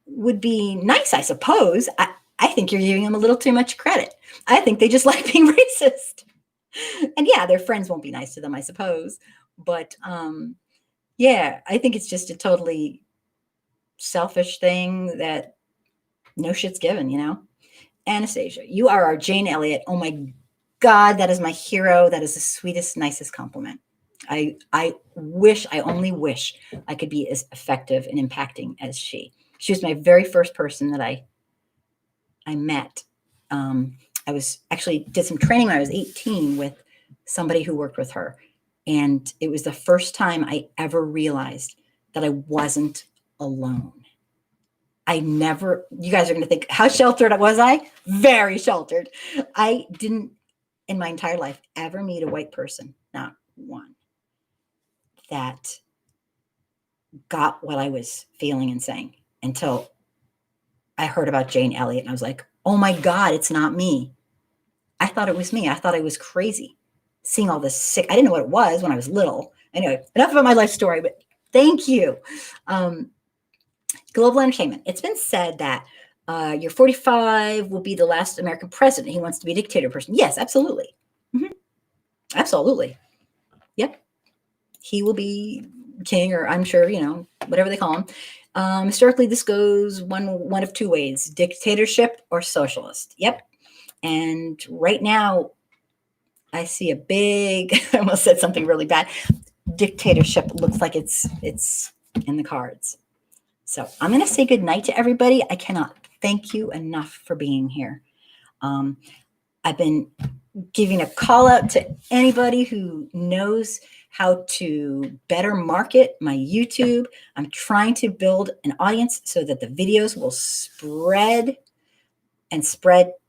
would be nice, I suppose. I think you're giving them a little too much credit. I think they just like being racist. And yeah, their friends won't be nice to them, I suppose. But yeah, I think it's just a totally selfish thing that no shit's given, Anastasia, you are our Jane Elliott. Oh my God, that is my hero. That is the sweetest, nicest compliment. I only wish I could be as effective and impacting as she. She was my very first person that I met. I was actually did some training when I was 18 with somebody who worked with her. And it was the first time I ever realized that I wasn't alone. You guys are going to think, how sheltered was I? Very sheltered. I didn't, in my entire life, ever meet a white person, not one, that got what I was feeling and saying until I heard about Jane Elliott. And I was like, oh my God, it's not me. I thought it was me. I thought I was crazy. Seeing all this sick, I didn't know what it was when I was little. Anyway, enough about my life story, but thank you. Global entertainment. It's been said that you're 45 will be the last American president. He wants to be a dictator person. Yes, absolutely. Mm-hmm. Absolutely. Yep. He will be king, or I'm sure, whatever they call him. Historically, this goes one of two ways: dictatorship or socialist. Yep. And right now, I see a big, I almost said something really bad. Dictatorship looks like it's in the cards. So I'm going to say good night to everybody. I cannot thank you enough for being here. I've been giving a call out to anybody who knows how to better market my YouTube. I'm trying to build an audience so that the videos will spread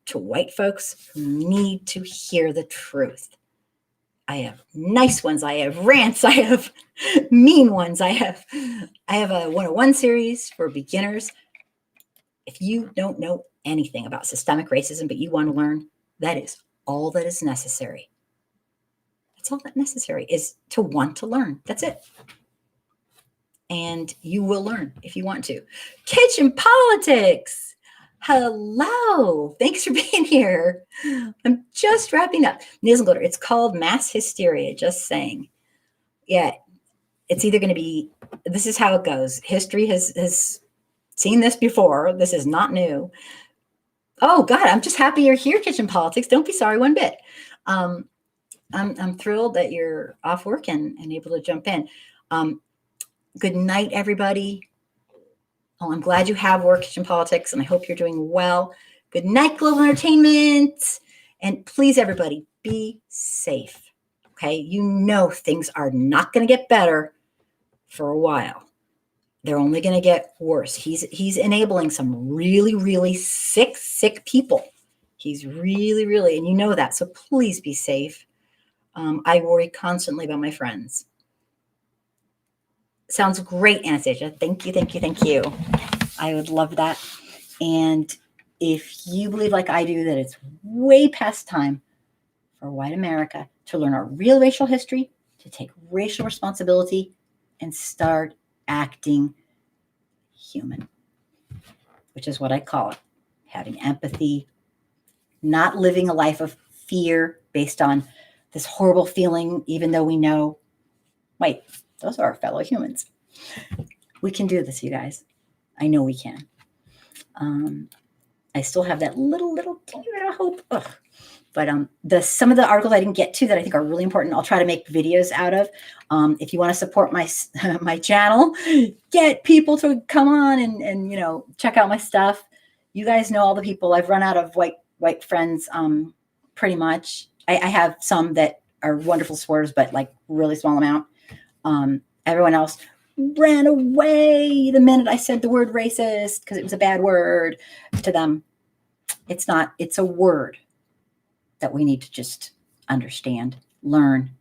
to white folks who need to hear the truth. I have nice ones. I have rants. I have mean ones. I have a 101 series for beginners. If you don't know anything about systemic racism, but you want to learn, that is all that is necessary. That's all that's necessary, is to want to learn. That's it. And you will learn if you want to. Kitchen politics. Hello. Thanks for being here. I'm just wrapping up. Nasal glitter. It's called mass hysteria. Just saying. Yeah. It's either going to be, this is how it goes. History has seen this before. This is not new. Oh God, I'm just happy you're here, Kitchen Politics. Don't be sorry one bit. I'm thrilled that you're off work and able to jump in. Good night, everybody. Oh, I'm glad you have work, Kitchen Politics, and I hope you're doing well. Good night, Global Entertainment. And please, everybody, be safe. Okay? You know things are not going to get better for a while. They're only going to get worse. He's enabling some really, really sick people. He's really, really, and you know that. So please be safe. I worry constantly about my friends. Sounds great, Anastasia. Thank you. I would love that. And if you believe like I do that it's way past time for white America to learn our real racial history, to take racial responsibility, and start acting human, which is what I call it. Having empathy, not living a life of fear based on this horrible feeling, even though we know, wait, those are our fellow humans. We can do this, you guys. I know we can. I still have that little teeny bit of hope. Ugh. But some of the articles I didn't get to that I think are really important, I'll try to make videos out of. If you want to support my channel, get people to come on and check out my stuff. You guys know all the people. I've run out of white friends pretty much. I have some that are wonderful supporters, but like really small amount. Everyone else ran away the minute I said the word racist because it was a bad word to them. It's not. It's a word that we need to just understand, learn,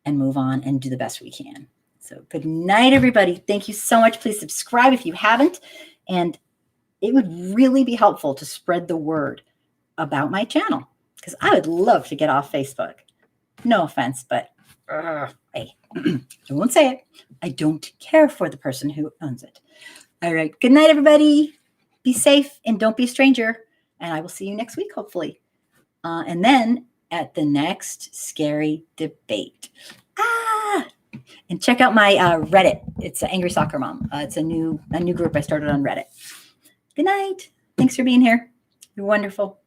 and move on and do the best we can. So good night, everybody. Thank you so much. Please subscribe if you haven't. And it would really be helpful to spread the word about my channel because I would love to get off Facebook. No offense, but hey, I won't say it. I don't care for the person who owns it. All right. Good night, everybody. Be safe and don't be a stranger. And I will see you next week, hopefully. And then at the next scary debate. And check out my Reddit. It's Angry Soccer Mom. It's a new group I started on Reddit. Good night. Thanks for being here. You're wonderful.